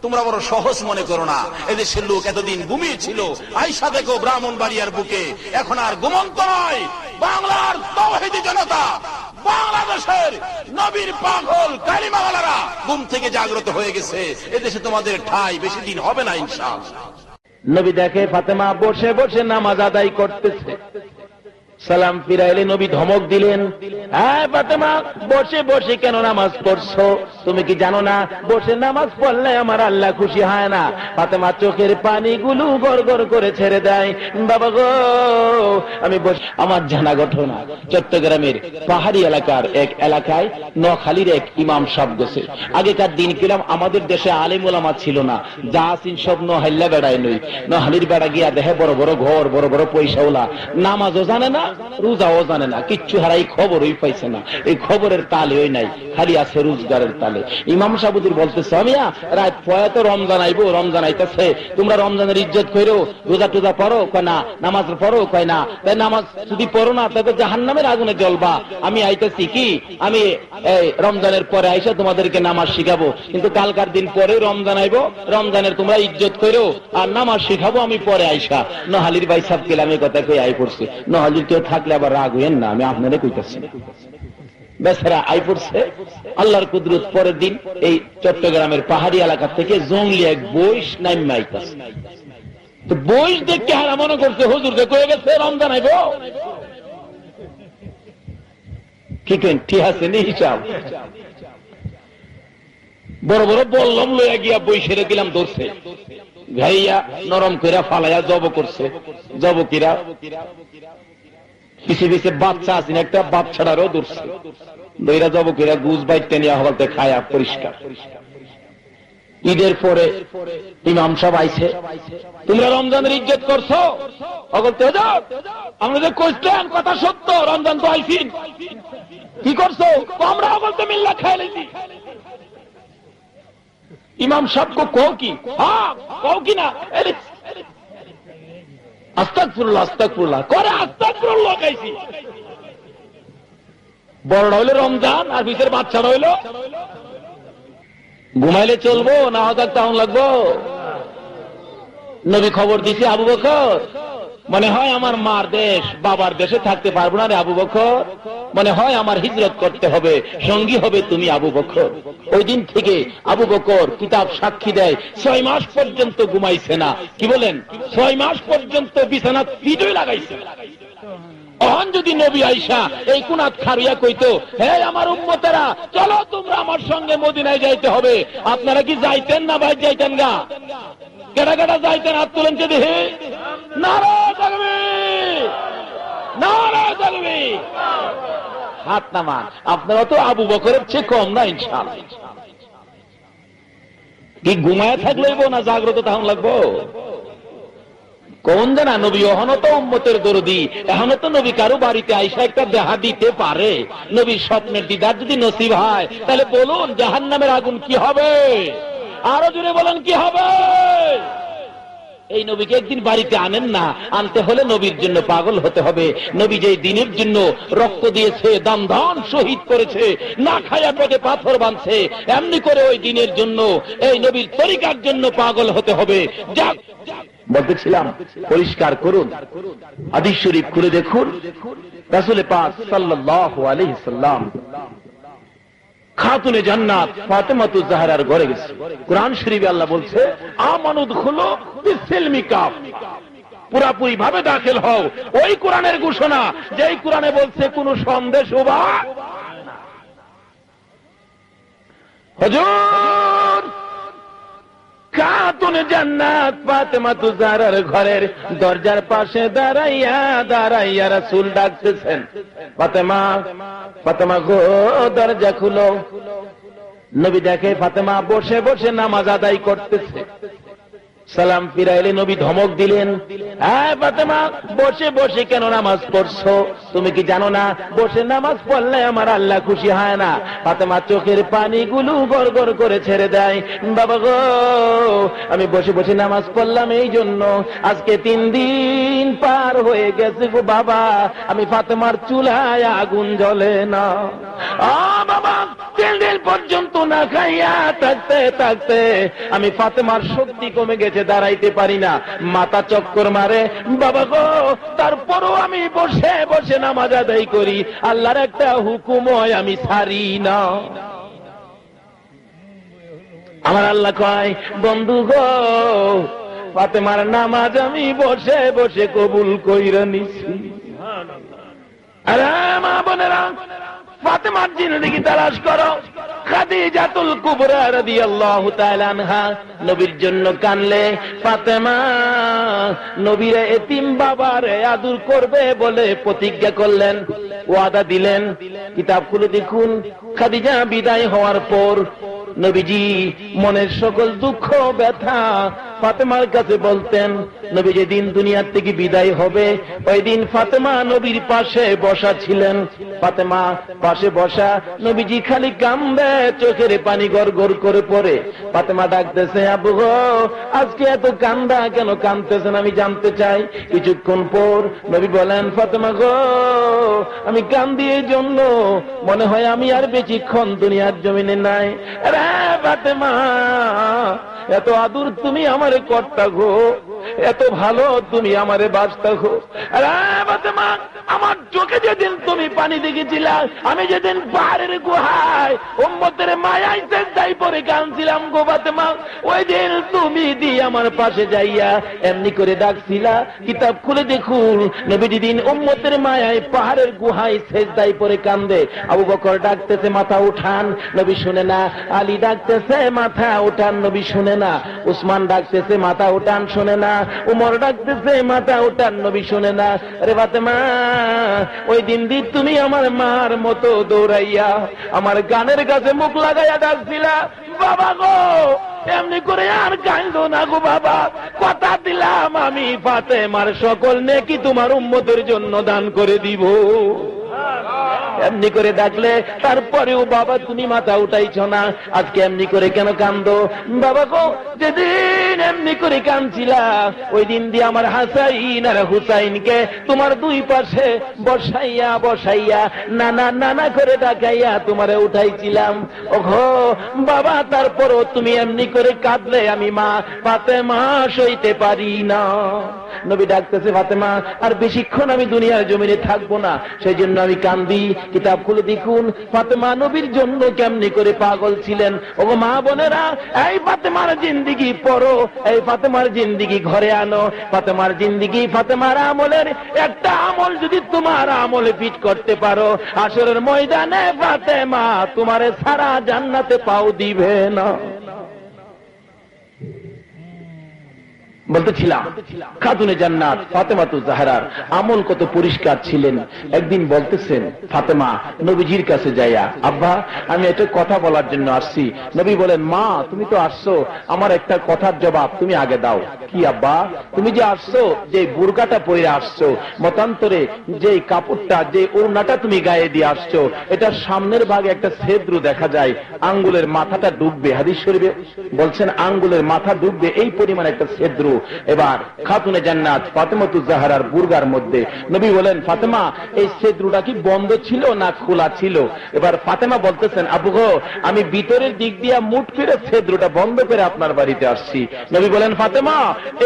তোমরা বড় সহজ মনে করো না, এদেশের লোক এতদিন ঘুমিয়েছিল, আইসা দেখো ব্রাহ্মণবাড়িয়ার বুকে এখন আর ঘুমন্ত নয়। বাংলার তাওহীদি জনতা, বাংলাদেশের নবীর পাগল কালিমাওয়ালারা ঘুম থেকে জাগ্রত হয়ে গেছে। এদেশে তোমাদের ঠাঁই বেশি দিন হবে না ইনশাআল্লাহ। নবী দেখে ফাতেমা বসে বসে নামাজ আদায় করতেছে, সালাম ফিরাইলে নবী ধমক দিলেন, হ্যাঁ ফাতেমা বসে বসে কেন নামাজ পড়ছো? তুমি কি জানো না বসে নামাজ পড়লে আমার আল্লাহ খুশি হয় না? ফাতেমা চোখের পানিগুলো গড় গড় করে ছেড়ে দেয়। বাবা গো, আমি বসে, আমার জানা ঘটনা চট্টগ্রামের পাহাড়ি এলাকার এক এলাকায় নোয়াখালীর এক ইমাম সাহেব গেছে। আগেকার দিন কিলাম আমাদের দেশে আলেম ওলামা ছিল না, যা আছেন সব নোহাল্লা বেড়ায় নই। নোহালির বেড়া গিয়া দেখে বড় বড় ঘর, বড় বড় পয়সাওয়ালা, নামাজও জানে না, রোজাও জানে না, কিচ্ছু হারাই খবরই পাইছে না। এই খবরের তালেও নাই, খালি আছে রোজগারের তালে। ইমাম সাহেবুদ্দিন বলতেছে, আমিয়া রাত পয়া তো রমজান আইবো, রমজান আইতেছে, তোমরা রমজানের ইজ্জত করো, রোজা টোজা পড়ো, কয় না, নামাজ পড়ো, কয় না। তাই নামাজ যদি পড়ো না তবে জাহান্নামের আগুনে জ্বলবা। আমি আইতেছি কি, আমি রমজানের পরে আইসা তোমাদেরকে নামাজ শিখাবো, কিন্তু কালকার দিন পরে রমজান আইবো, রমজানের তোমরা ইজ্জত করো আর নামাজ শিখাবো আমি পরে আইসা। নোহালির ভাই সাহেব কেলাম এই কথা কই আই পড়ছে। নোহালির কেউ থাকলে আবার রাগ হইেন না, আমি আপনারা কইতাছি। বেচারা আই পড়ছে। আল্লাহর কুদরত, পরের দিন এই চট্টগ্রামের পাহাড়ি এলাকা থেকে জঙ্গলি এক বইস নাইমা আইতাছে। তো বইস দেখে হারা মনে করছে হুজুর যে কয়ে গেছে রমজান আইব। ঠিক আছে নি হিসাব। বড় বড় বললাম লইয়া গিয়া বই সেরে গেলাম ধরছে, ঘাইয়া নরম কইরা ফালাইয়া জব করছে। জবকিরা পিছে পিছে বাচ্চা আছেন, একটা বাচ্চাটারও ধরছে, দইরা জবকিরা গুজ বাইতে নিয়ে হলতে খায়া পরিষ্কার। ঈদের পরে ইমাম সাহেব আইছে, তোমরা রমজানের ইজ্জত করছো, আমরা যে কইছিলাম কথা সত্য, রমজান তো আইসিন, কি করছো? আমরা বলতে মিল্লা খাই লেছি। ইমাম সাহেব কও কি? হ্যাঁ কও কি না? আস্তাগফিরুল্লাহ আস্তাগফিরুল্লাহ করে আস্তাগফিরুল্লাহ খাইছি। বড়টা হইলো রমজান আর ভিতরে বাচ্চাটা হইলো ঘুমাইলে চলবো না হঠাৎ টাউন লাগবো। নবী খবর দিছে, আবু বকর মনে হয় আমার মার দেশ বাবার দেশে থাকতে পারবো না রে আবু বকর, মনে হয় আমার হিজরত করতে হবে, সঙ্গী হবে তুমি আবু বকর। ওই দিন থেকে আবু বকর কিতাব সাক্ষী দেয় 6 মাস পর্যন্ত ঘুমাইছে না। কি বলেন? 6 মাস পর্যন্ত বিছানা পিঠই লাগাইছে। অহন যদি নবী আইসা এই কুনাত খারিয়া কইতো, হে আমার উম্মতেরা চলো তোমরা আমার সঙ্গে মদিনায় যাইতে হবে, আপনারা কি যাইতেন না ভাই? যাইতেন গা? কেডা কেডা যাইতেন? হাত তুলেন কে দেখে। নারায়ে তাকবীর, নারায়ে তাকবীর। হাত নামান। আপনারা তো আবু বকরের চেয়ে কম না ইনশাআল্লাহ। কি ঘুমায় থাকলেইব না জাগ্রত তখন লাগবো? কোন জানা নবী এখনো তো উম্মতের দরদি, এখনো তো নবী কারো বাড়িতে আইসা একটা দেখা দিতে পারে। নবীর স্বপ্নের দিদার যদি নসিব হয় তাহলে বলুন জাহান্নামের আগুন কি হবে? আরো জোরে বলেন কি হবে? এই নবীকে একদিন বাড়িতে আনেন না, আনতে হলে নবীর জন্য পাগল হতে হবে। নবী যে দিনের জন্য রক্ত দিয়েছে, দাম দান শহীদ করেছে, না খায়া পেটে পাথর বাঁধছে, এমনি করে ওই দিনের জন্য এই নবীর তরিকার জন্য পাগল হতে হবে। যাক বলতেছিলাম পরিষ্কার করুন, হাদিস শরীফ খুলে দেখুন, রাসূল পাক সাল্লাল্লাহু আলাইহি সাল্লাম খাতুনে জান্নাত ফাতেমাতুজ জাহরার ঘরে গেছে। কোরআন শরীফে আল্লাহ বলছে আমানুদখুলু বিসিলমি কাফ, পুরাপুরি ভাবে দাখিল হও। ওই কোরআনের ঘোষণা যেই কোরআনে বলছে কোন সন্দেশ হবা না। হুজুর খাতুনে জান্নাত ফাতেমাতুজ জাহরার ঘরের দরজার পাশে দাঁড়াইয়া দাঁড়াইয়া রাসূল ডাকতেছেন, ফাতেমা ফাতেমা গো দরজা খুলো। নবী দেখে ফাতেমা বসে বসে নামাজ আদায় করতেছে। সালাম ফিরাইলে নবী ধমক দিলেন, হ্যাঁ ফাতেমা বসে বসে কেন নামাজ পড়ছো? তুমি কি জানো না বসে নামাজ পড়লে আমার আল্লাহ খুশি হয় না? ফাতেমা চোখের পানিগুলো গড় গড় করে ছেড়ে দেয়, বাবা গো আমি বসে বসে নামাজ পড়লাম এই জন্য আজকে 3 দিন পার হয়ে গেছে গো বাবা, আমি ফাতেমার চুলায় আগুন জ্বলে না। বাবা 3 দিন পর্যন্ত না খাইয়া থাকতে থাকতে আমি ফাতেমার শক্তি কমে গেছে, দাঁড়াইতে পারি না, মাথা চক্কর মারে বাবা গো, তারপরও আমি বসে বসে নামাজ আদায় করি, আল্লাহর একটা হুকুম হয় আমি ছাড়ি না। আমার আল্লাহ কয় বন্ধু গো ফাতেমার নামাজ আমি বসে বসে কবুল কইরা নিছি। আরে মা বোনেরা ফাতেমার জিন্দেগি তালাশ করো। খাদিজাতুল কুবরা রাদিয়াল্লাহু তাআলা আনহা নবীর জন্য কানলে, ফাতেমা নবীর এতিম বাবারে আদর করবে বলে প্রতিজ্ঞা করলেন, ওয়াদা দিলেন। কিতাব খুলে দেখুন, খাদিজা বিদায় হওয়ার পর নবীজি মনের সকল দুঃখ ব্যথা ফাতেমার কাছে বলতেন। নবী যেদিন দুনিয়ার থেকে বিদায় হবে ওই দিন ফাতেমা নবীর পাশে বসা ছিলেন। ফাতেমা পাশে বসা, নবীজি খালি কান্দে, চোখের পানি গড় গড় করে পড়ে। ফাতেমা ডাকতেছে, আবু গো আজকে এত কান্দা কেন? কান্দতেছেন আমি জানতে চাই। কিছুক্ষণ পর নবী বলেন, ফাতেমা গো আমি কান্দি এই জন্য মনে হয় আমি আর বেশিক্ষণ দুনিয়ার জমিনে নাই। ফাতেমা এত আদর তুমি আমারে করতা গো, এত ভালো তুমি আমারে বাঁচতে হো। ফাতেমা, আমার চোখে যেদিন তুমি পানি দেখেছিলা, আমি যেদিন পাহাড়ের গুহায় উম্মতের মায়ায় সেজদায় পড়ে কাঁদছিলাম গো ফাতেমা, ওই দিন তুমি দিয়ে আমার পাশে যাইয়া এমনি করে ডাকছিলা। কিতাব খুলে দেখুন, নবী যেদিন উম্মতের মায়ায় পাহাড়ের গুহায় সেজদায় পড়ে কান্দে, আবু বকর ডাকতেছে মাথা উঠান, নবী শুনে না। আলী ডাকতেছে মাথা উঠান, নবী শুনে না। উসমান ডাকতেছে মাথা উঠান, শুনে না। উমর ডাকতেছে মাথা উঠান, নবী শুনে না। আরে ফাতেমা, ওই দিন দি তুমি আমার মার মতো দৌড়াইয়া আমার গানের কাছে মুখ লাগাইয়া ডাকছিলা, বাবা গো এমনি করে আর কাঁদো না গো বাবা, কথা দিলাম আমি ফাতেমার সকল নেকি তোমার উম্মতের জন্য দান করে দিব। এমনি করে ডাকলে তারপরেও বাবা তুমি মাথা উঠাইছ না, আজকে এমনি করে কেন কান্দো? বাবা গো যেদিন এমনি করে কাঁদছিলা, ওই দিন দিয়ে আমার হাসাইন আর হুসাইনকে তোমার দুই পাশে বসাইয়া বসাইয়া নানা নানা করে ডাকাইয়া তোমারে উঠাইছিলাম। ওগো বাবা, তারপরও তুমি এমনি করে কাঁদলে আমি মা ফাতেমা সইতে পারি না। নবী ডাকতেছে ফাতেমা, আর বেশিক্ষণ আমি দুনিয়ার জমিনে থাকবো না, সেই জন্য আমি কান্দি। কিতাব খুলে দেখুন ফাতেমা নবীর জন্য কেমনি করে পাগল ছিলেন। ওগো মা বোনেরা, এই ফাতেমার জিন্দিগি পড়ো, এই ফাতেমার জিন্দিগি ঘরে আনো। ফাতেমার জিন্দিগি, ফাতেমার আমলের একটা আমল যদি তোমার আমলে ফিট করতে পারো, হাশরের ময়দানে ফাতেমা তোমারে সারা জান্নাতে পাও দিবে না। বলতেছিলাম খাতুনে জান্নাত ফাতেমাতু জাহরার আমল কত পরিষ্কার ছিলেন। একদিন বলতেছেন ফাতেমা নবীজির কাছে যাইয়া, আব্বা আমি একটা কথা বলার জন্য আসছি। নবী বলেন, মা তুমি তো আসছো, আমার একটা কথার জবাব তুমি আগে দাও। কি আব্বা? তুমি যে আসছো, যে বুরকাটা পরে আসছো, মতান্তরে যে কাপড়টা, যে ওড়নাটা তুমি গায়ে দিয়ে আসছো, এটা সামনের ভাগে একটা ছেদ্র দেখা যায়, আঙ্গুলের মাথাটা ডুববে। হাদিস শরীফে বলছেন আঙ্গুলের মাথা ডুববে, এই পরিমাণ একটা ছেদ্র। এবার খাতুনে জান্নাত ফাতেমাতু জাহরার বুরগার মধ্যে নবী বলেন, ফাতেমা এই ছেদ্রটা কি বন্ধ ছিল না খোলা ছিল? এবার ফাতেমা বলতেছেন, আবু গো আমি ভিতরের দিক দিয়ে মুঠ ফিরে ছেদ্রটা বন্ধ করে আপনার বাড়িতে আসছি। নবী বলেন, ফাতেমা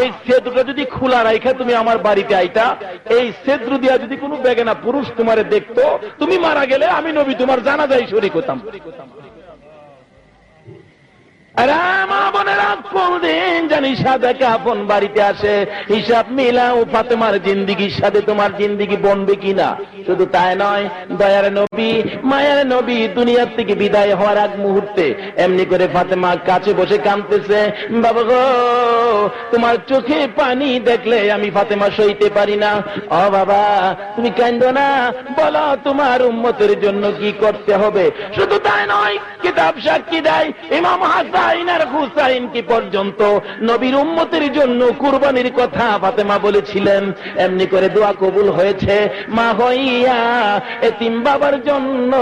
এই ছেদ্রটা যদি খোলা রাখা তুমি আমার বাড়িতে আইতা, এই ছেদ্র দিয়া যদি কোনো বেগানা পুরুষ তোমারে দেখতো, তুমি মারা গেলে আমি নবী তোমার জানাজায় শরীক হতাম। জানি সাদা কাফন বাড়িতে আসে, হিসাব মিলাও ফাতেমার জিন্দিগির সাথে তোমার জিন্দিগি বনবে কিনা। শুধু তাই নয়, দয়ার নবী মায়ার নবী দুনিয়ার থেকে বিদায় হওয়ার আগ মুহূর্তে এমনি করে ফাতেমা কাছে বসে কাঁদতেছে, বাবা গো তোমার চোখে পানি দেখলে আমি ফাতেমা সইতে পারি না। ও বাবা তুমি কাঁদো না, বলো তোমার উম্মতের জন্য কি করতে হবে। শুধু তাই নয়, কিতাব সাক্ষী দেয় ইমাম হাসাইন আর হুসাইন কি পর্যন্ত নবীর উম্মতের জন্য কুরবানির কথা ফাতেমা বলেছিলেন। এমনি করে দোয়া কবুল হয়েছে, মা হইয়া এতিম বাবার জন্য,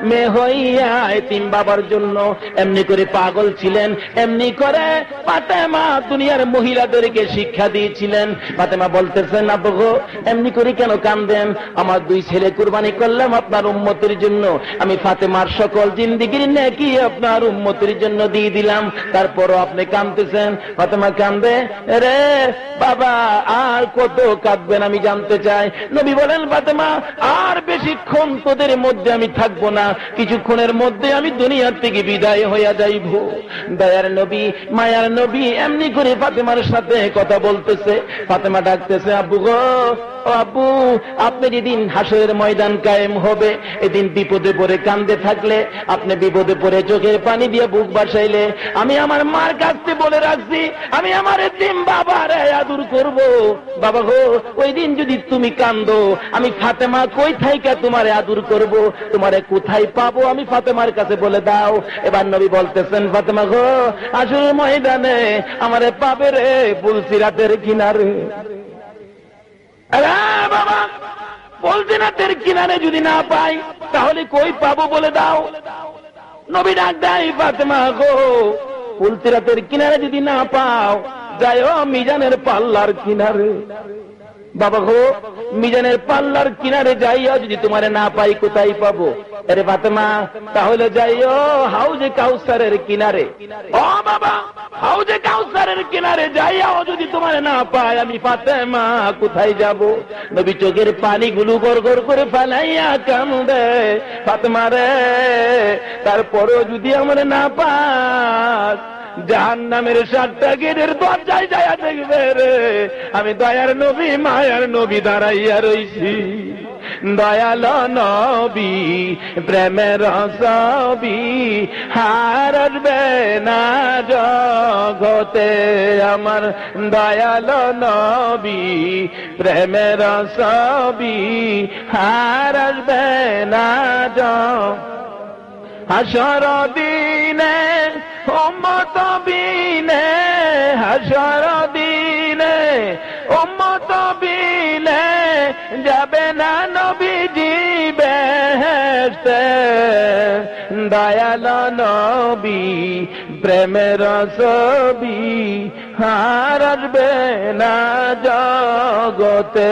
মেয়ে হইয়া এতিম বাবার জন্য। এমনি করে পাগল ছিলেন, এমনি করে ফাতেমা দুনিয়ার মহিলাদেরকে শিক্ষা দিয়েছিলেন। ফাতেমা বলতেছেন, আব্বু গো এমনি করে কেন কান্দেন? আমার দুই ছেলে কুরবানি করলাম আপনার উম্মতের জন্য, আমি ফাতেমার সকল জিন্দিগির নেকি আপনার উম্মতের জন্য দিয়ে দিলাম, তারপরও আপনি কাঁদতেছেন। ফাতেমা কান্দে, রে বাবা আর কত কাঁদবেন আমি জানতে চাই। নবী বলেন, ফাতেমা আর বেশিক্ষণ তোদের মধ্যে আমি থাকবো না, কিছুক্ষণের মধ্যে আমি দুনিয়ার থেকে বিদায় হইয়া যাইব। দয়ার নবী মায়ার নবী এমনি করে ফাতেমার সাথে কথা বলতেছে। ফাতেমা ডাকতেছে, আব্বু গো ও আব্বু, আপনি যেদিন হাসরের ময়দান কায়েম হবে, এদিন বিপদে পড়ে কান্দে থাকলে, আপনি বিপদে পড়ে চোখের পানি দিয়ে বুক বাসাইলে, আমি আমার মার কাছে বলে রাখছি আমি আমার এতিম বাবার আদর করব। বাবা গো ওই দিন যদি তুমি কান্দো, আমি ফাতেমা কই থাইকা তোমার আদর করব, তোমারে কোথায় পাবো আমি ফাতেমার কাছে বলে দাও। এবার নবী বলতেছেন, ফাতেমা গো হাসরের ময়দানে আমারে পাবে রে পুলসিরাতের কিনারে। বাবা পুলসিরাতের কিনারে যদি না পাই তাহলে কই পাবো বলে দাও। নবী ডাক দেয়, ফাতেমা গো পুলসিরাতের কিনারে যদি না পাও, যাইও মিজানের পাল্লার কিনারে। বাবা গো মিজানের পাল্লার কিনারে যাইও, যদি তোমারে না পাই কোথায় পাবো? আরে ফাতেমা তাহলে যাইও হাউজে কাউসারের কিনারে। ও বাবা হাউজে কাউসারের কিনারে যাইয়াও যদি তোমার না পাই, আমি ফাতেমা কোথায় যাব? নবী চোখের পানিগুলো গড় গড় করে ফেলাইয়া কান্দে, ফাতেমা রে, তারপরেও যদি আমার না পাস, জাহান্নামের 7টা গেটের দরজায় যাইয়া দেখবে রে, আমি দয়ার নবী মায়ার নবী দাঁড়াইয়া রইছি। দয়াল নবী প্রেমের ছবি হারবে না জগতে, আমার দয়াল নবী প্রেমের ছবি হারবে না জগতে। হাসর দিনে উম্মত বিনে, হাসর দিনে উম্মত বিনে যাবে না নবীজি বেহেশতে। দয়াল নবী প্রেমের ছবি হারবে না জগতে,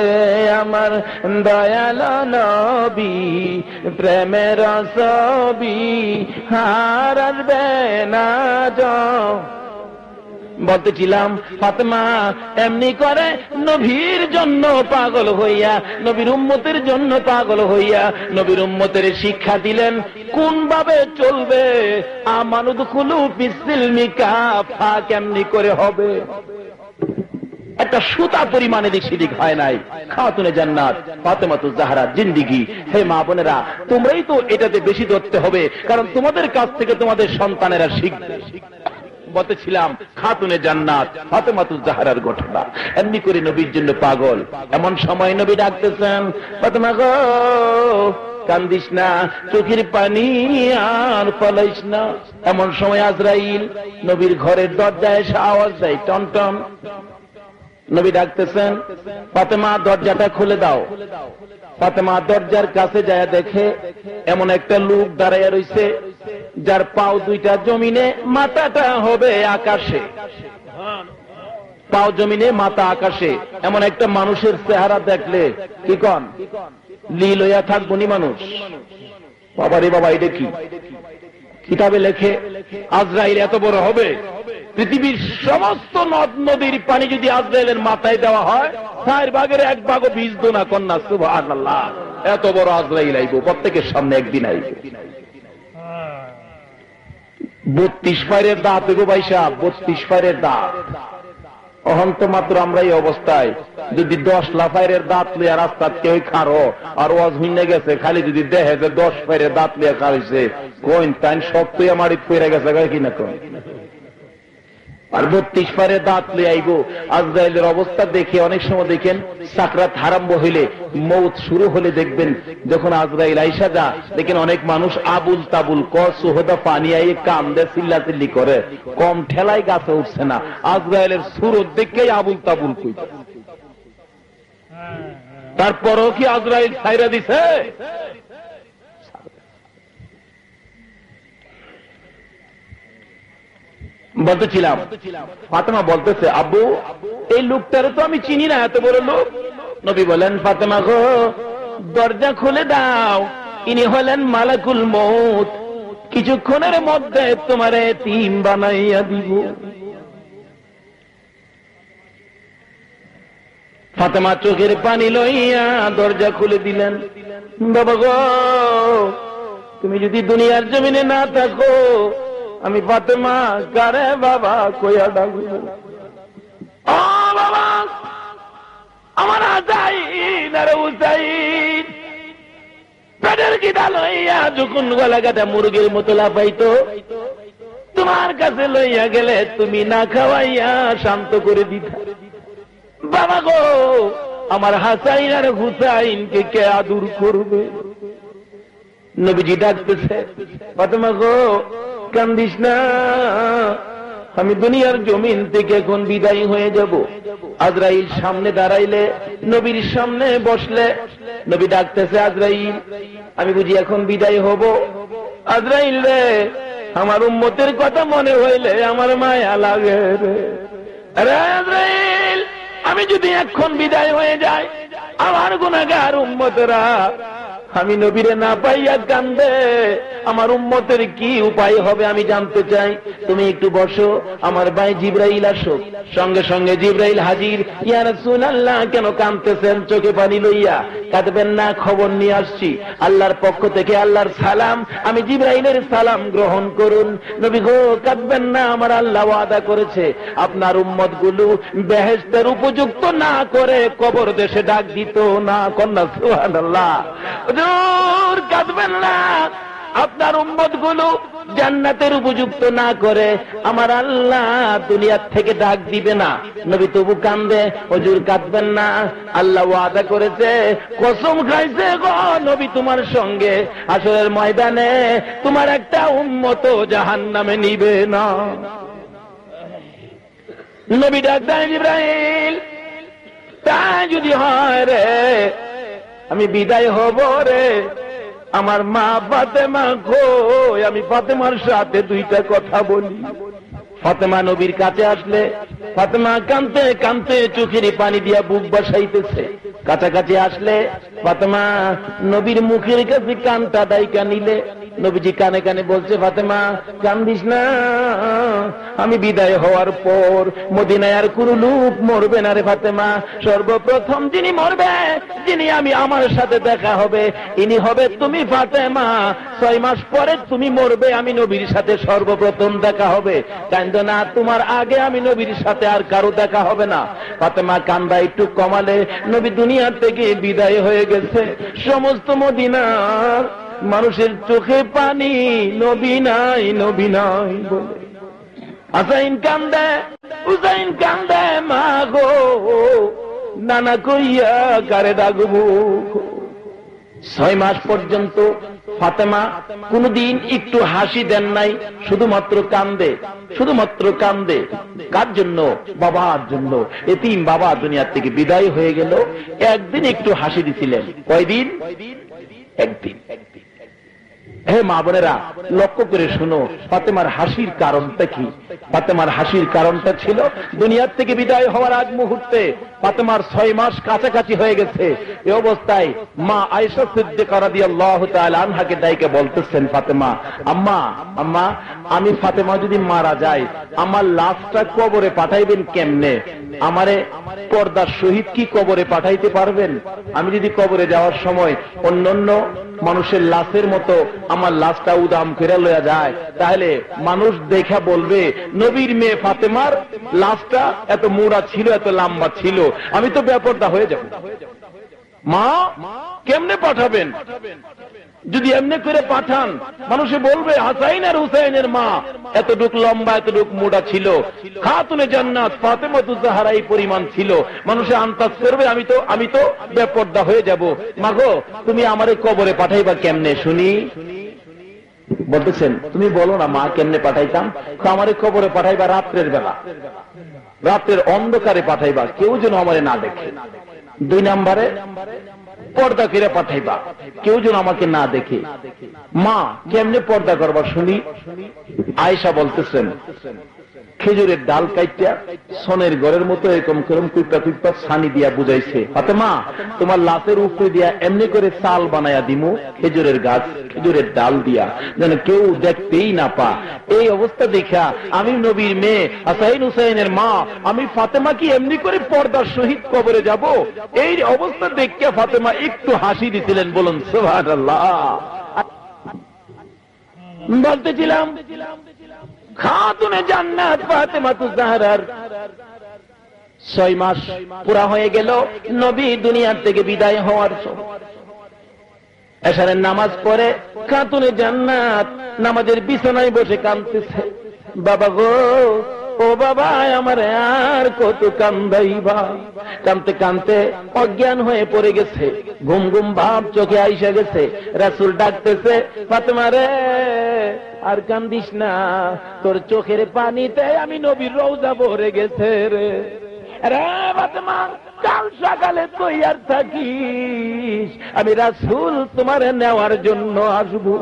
আমার দয়াল নবী প্রেমের ছবি হারবে না জগতে। বলতেছিলাম ফাতেমা এমনি করে নবীর জন্য পাগল হইয়া, নবীর উম্মতের জন্য পাগল হইয়া নবীর উম্মতের শিক্ষা দিলেন কোন ভাবে চলবে। আমানুদখুলু ফিস-সিলমি কাফা কেমনি করে হবে। একটা সুতা পরিমাণে দিক সেদিক হয় নাই। খাতুনে জান্নাত ফাতেমাতুজ জাহরা জিন্দেগি। হে মা বোনেরা, তোমরাই তো এটাতে বেশি ধরতে হবে, কারণ তোমাদের কাছ থেকে তোমাদের সন্তানেরা শিখবে। বলতেছিলাম খাতুনে জান্নাত ফাতেমাতুজ জাহরার ঘটনা। এমনি করে নবীর জন্য পাগল। এমন সময় নবী ডাকতেছেন, ফাতেমা গো কান্দিস না, চোখের পানি আর ফলাইস না। এমন সময় আজরাইল নবীর ঘরের দরজায় এসে আওয়াজ দেয়, টন টন। নবী ডাকতেছেন, ফাতেমা দরজাটা খুলে দাও। ফাতেমা দরজার কাছে যায় দেখে এমন একটা লোক দাঁড়াইয়া রইছে, যার পাও দুইটা জমিনে, মাথাটা হবে আকাশে। পাও জমিনে, মাথা আকাশে। এমন একটা মানুষের চেহারা দেখলে কি কন লীল হইয়া থাকবনি মানুষ? বাবারে বাবা, এটা কি? কিতাবে লেখে আজরাইল এত বড় হবে, পৃথিবীর সমস্ত নদ নদীর পানি যদি আজরাইলের মাথায় দেওয়া হয়, 4 ভাগের 1 ভাগও ভিজত না। কন্যা সুবহানাল্লাহ, এত বড় আজরাইল আইব, প্রত্যেকের সামনে একদিন আইব। 32 পায়ের দাঁত এগো ভাই সাহেব, 32 পায়ের দাঁত। অহন্ত মাত্র আমরা এই অবস্থায়, যদি 10 লাফাইয়ের দাঁত লিয়া রাস্তাত কেউ খারো আর ওয়াজ হইনে গেছে, খালি যদি দেখে যে 10 পায়ের দাঁত লিয়া খাইছে, কোন তাই সব তুই আমার পড়ে গেছে কিনা কোন। আর 32 পায়ের দাঁত লিয়ে আইব। আজরাইলের অবস্থা দেখে অনেক সময় দেখেন সাকরাত আরম্ভ হইলে, মৌত শুরু হলে দেখবেন যখন আজরাইল আইসা যা, দেখেন অনেক মানুষ আবুল তাবুল সোহদা পানি আইয়ে কান্দে, চিল্লাচিল্লি করে, কম ঠেলায় গাছে উঠছে না। আজরাইলের সুরত দেখেই আবুল তাবুল কই। তারপরও কি আজরাইল ছাইরা দিছে? বলতেছিলাম ফাতেমা বলতেছে, আব্বু এই লোকটারে তো আমি চিনি না, এত বড় লোক। নবী বলেন, ফাতেমা গো দরজা খুলে দাও, ইনি হলেন মালাকুল মউত, কিছুক্ষণের মধ্যে তোমারে এতিম বানাইয়া দিব। ফাতেমা চোখের পানি লইয়া দরজা খুলে দিলেন। বাবা গো, তুমি যদি দুনিয়ার জমিনে না থাকো, আমি ফাতেমা কারে বাবা কইয়া ডাকবো? ও বাবা, আমার আজাইন আর উসাইন পেটের কিটা লইয়া যখন গলা কাটা মুরগির মতো লাফাইতো, তোমার কাছে লইয়া গেলে তুমি না খাওয়াইয়া শান্ত করে দিতা। বাবা গো, আমার হাসাইন আর হুসাইনকে কে আদর করবে? নবীজি ডাকতেছে, ফাতেমা গো কান্দিস না, আমি দুনিয়ার জমিন থেকে এখন বিদায় হয়ে যাব। আজরাইল সামনে দাঁড়াইলে, নবীর সামনে বসলে, নবী ডাকতেছে, আজরাইল আমি বুঝি এখন বিদায় হব? আজরাইল রে, আমার উম্মতের কথা মনে হইলে আমার মায়া লাগে রে। আরে আজরাইল, আমি যদি এখন বিদায় হয়ে যাই, আমার গুনাহগার উম্মতেরা আমি নবীরে না পাইয়া কান্দে, আমার উম্মতের কি উপায় হবে আমি জানতে চাই। তুমি একটু বসো, আমার ভাই জিবরাইল আসো। সঙ্গে সঙ্গে জিবরাইল হাজির। ইয়া রাসূলুল্লাহ, কেন কাঁদতেছেন চোখে পানি লইয়া? কাঁদবেন না, খবর নিয়ে আসছি আল্লাহর পক্ষ থেকে, আল্লাহর সালাম, আমি জিবরাইলের সালাম গ্রহণ করুন। নবী গো, কাঁদবেন না, আমার আল্লাহ ওয়াদা করেছে আপনার উম্মত গুলো বেহেশতের উপযুক্ত না করে কবর দেশে ডাক দিত না। কন্যা সুবহানাল্লাহ। হুজুর কাঁদবেন না, আপনার উম্মত গুলো জান্নাতের উপযুক্ত না করে আমার আল্লাহ দুনিয়ার থেকে ডাক দিবে না। নবী তবু কান্দে। হুজুর কাঁদবেন না, আল্লাহ ওয়াদা করেছে, কসম খাইছে গো নবী তোমার সঙ্গে আসরের ময়দানে তোমার একটা উম্মত জাহান্নামে নিবে না। নবী ডাক দেন, জিবরাইল তাই যদি হয় রে, আমি বিদায় হব রে। আমার মা ফাতেমা কই? আমি ফাতেমার সাথে দুইটা কথা বলি। ফাতেমা নবীর কাছে আসলে ফাতেমা কাঁদতে কাঁদতে চোখের পানি দিয়া বুক বাসাইতেছে। কাছাকাছি আসলে ফাতেমা নবীর মুখের কাছে কানটা ডাইকা নিলে নবীজি কানে কানে বলছে, ফাতেমা কান্দিস না, আমি বিদায় হওয়ার পর মদিনায় আর কোন লোক মরবে না রে ফাতেমা। সর্বপ্রথম যিনি মরবে, যিনি আমি আমার সাথে দেখা হবে, ইনি হবে তুমি ফাতেমা। 6 মাস পরে তুমি মরবে, আমি নবীর সাথে সর্বপ্রথম দেখা হবে। কান্দো না, তোমার আগে আমি নবীর সাথে আর কারো দেখা হবে না। ফাতেমা কান্দা একটু কমালে নবী দুনিয়া থেকে বিদায় হয়ে গেছে। সমস্ত মদিনার মানুষের চোখে পানি, নবী নাই নবী নাই বলে। হাসাইন কান্দে, হুসাইন কান্দে, মা গো নানা কইয়া কারে ডাকবো। 6 মাস পর্যন্ত ফাতেমা কোনদিন একটু হাসি দেন নাই, শুধুমাত্র কান্দে, শুধুমাত্র কান্দে। কার জন্য? বাবার জন্য। এতিম বাবা দুনিয়া থেকে বিদায় হয়ে গেল, একদিন একটু হাসি দিছিলেন। কয়দিন? একদিন। হে মা বোনেরা, লক্ষ্য করে শুনো, ফাতেমার হাসির কারণটা কি? ফাতেমার হাসির কারণটা ছিল, দুনিয়ার থেকে বিদায় হওয়ার আগ মুহূর্তে ফাতেমার 6 মাস কাছাকাছি হয়ে গেছে। এই অবস্থায় মা আয়েশা সিদ্দিকা রাদিয়াল্লাহু তাআলা আনহাকে ডাইকে বলতেছেন, ফাতেমা, আম্মা আম্মা, আমি ফাতেমা যদি মারা যায় আমার লাশটা কবরে পাঠাইবেন কেমনে? আমারে পর্দার সহিত কি কবরে পাঠাইতে পারবেন? আমি যদি কবরে যাওয়ার সময় অন্যান্য মানুষের লাশের মতো আমার লাশটা উদাম করে লইয়া যায়, তাহলে মানুষ দেখা বলবে নবীর মেয়ে ফাতেমার লাশটা এত মোড়া ছিল, এত লম্বা ছিল, আমি তো বেপরদা হয়ে যাব। মা কেমনে পাঠাবেন? যদি এমনি করে পাঠান মানুষে বলবে হাসাইন আর হুসাইনের মা এতটুক লম্বা, এতটুক মোটা ছিল, খাতুনে জান্নাত ফাতেমাতুজ জাহরা এই পরিমাণ ছিল, মানুষে আন্দাজ করবে আমি তো বেপরদা হয়ে যাব। মাগো তুমি আমারে কবরে পাঠাইবা কেমনে শুনি? বলতেছেন, তুমি বলো না মা কেমনে পাঠাইতাম? আমারে কবরে পাঠাইবা রাত্রের বেলা, রাত্রের অন্ধকারে পাঠাইবা, কেউ যেন আমারে না দেখে। 2 নম্বরে পর্দা করে পাঠাইবা, কেউ যেন আমাকে না দেখে। মা কেমনে পর্দা করবা শুনি? আয়েশা বলতেছেন, খেজুরের ডাল কাইটা সোনের ঘরের মতো এরকম করম কুইপা কুইপা ছানি দিয়া বুঝাইছে, ফাতেমা তোমার লাশের উপরে দিয়া এমনি করে চাল বানায়া দিমু, খেজুরের গাছ, খেজুরের ডাল দিয়া, যেন কেউ দেখতেই না পা। এই অবস্থা দেখা আমি নবীর মেয়ে হাসাইন হুসাইনের মা, আমি ফাতেমা কি এমনি করে পর্দার সহিত কবরে যাব? এই অবস্থা দেখে ফাতেমা একটু হাসি দিছিলেন। বলুন সুবহানাল্লাহ। বলতেছিলাম খাতুনে জান্নাত ফাতেমাতুজ জাহরার 6 মাস পুরা হয়ে গেল নবী দুনিয়ার থেকে বিদায় হওয়ার সময়। এশারের নামাজ পড়ে খাতুনে জান্নাত নামাজের বিছানায় বসে কাঁদতেছে, বাবা গো, ও বাবা আমার আর কত কান্দাইবা। কাঁদতে কাঁদতে অজ্ঞান হয়ে পড়ে গেছে, ঘুম ঘুম ভাব চোখে আইসা গেছে। রাসূল ডাকতেছে, ফাতেমা রে আর কান্দিস না, তোর চোখের পানিতে আমি নবীর রওজা ভরে গেছে রে। রে ফাতেমা কাল সকালে তৈয়ার থাকিস, আমি রাসূল তোমারে নেওয়ার জন্য আসবো।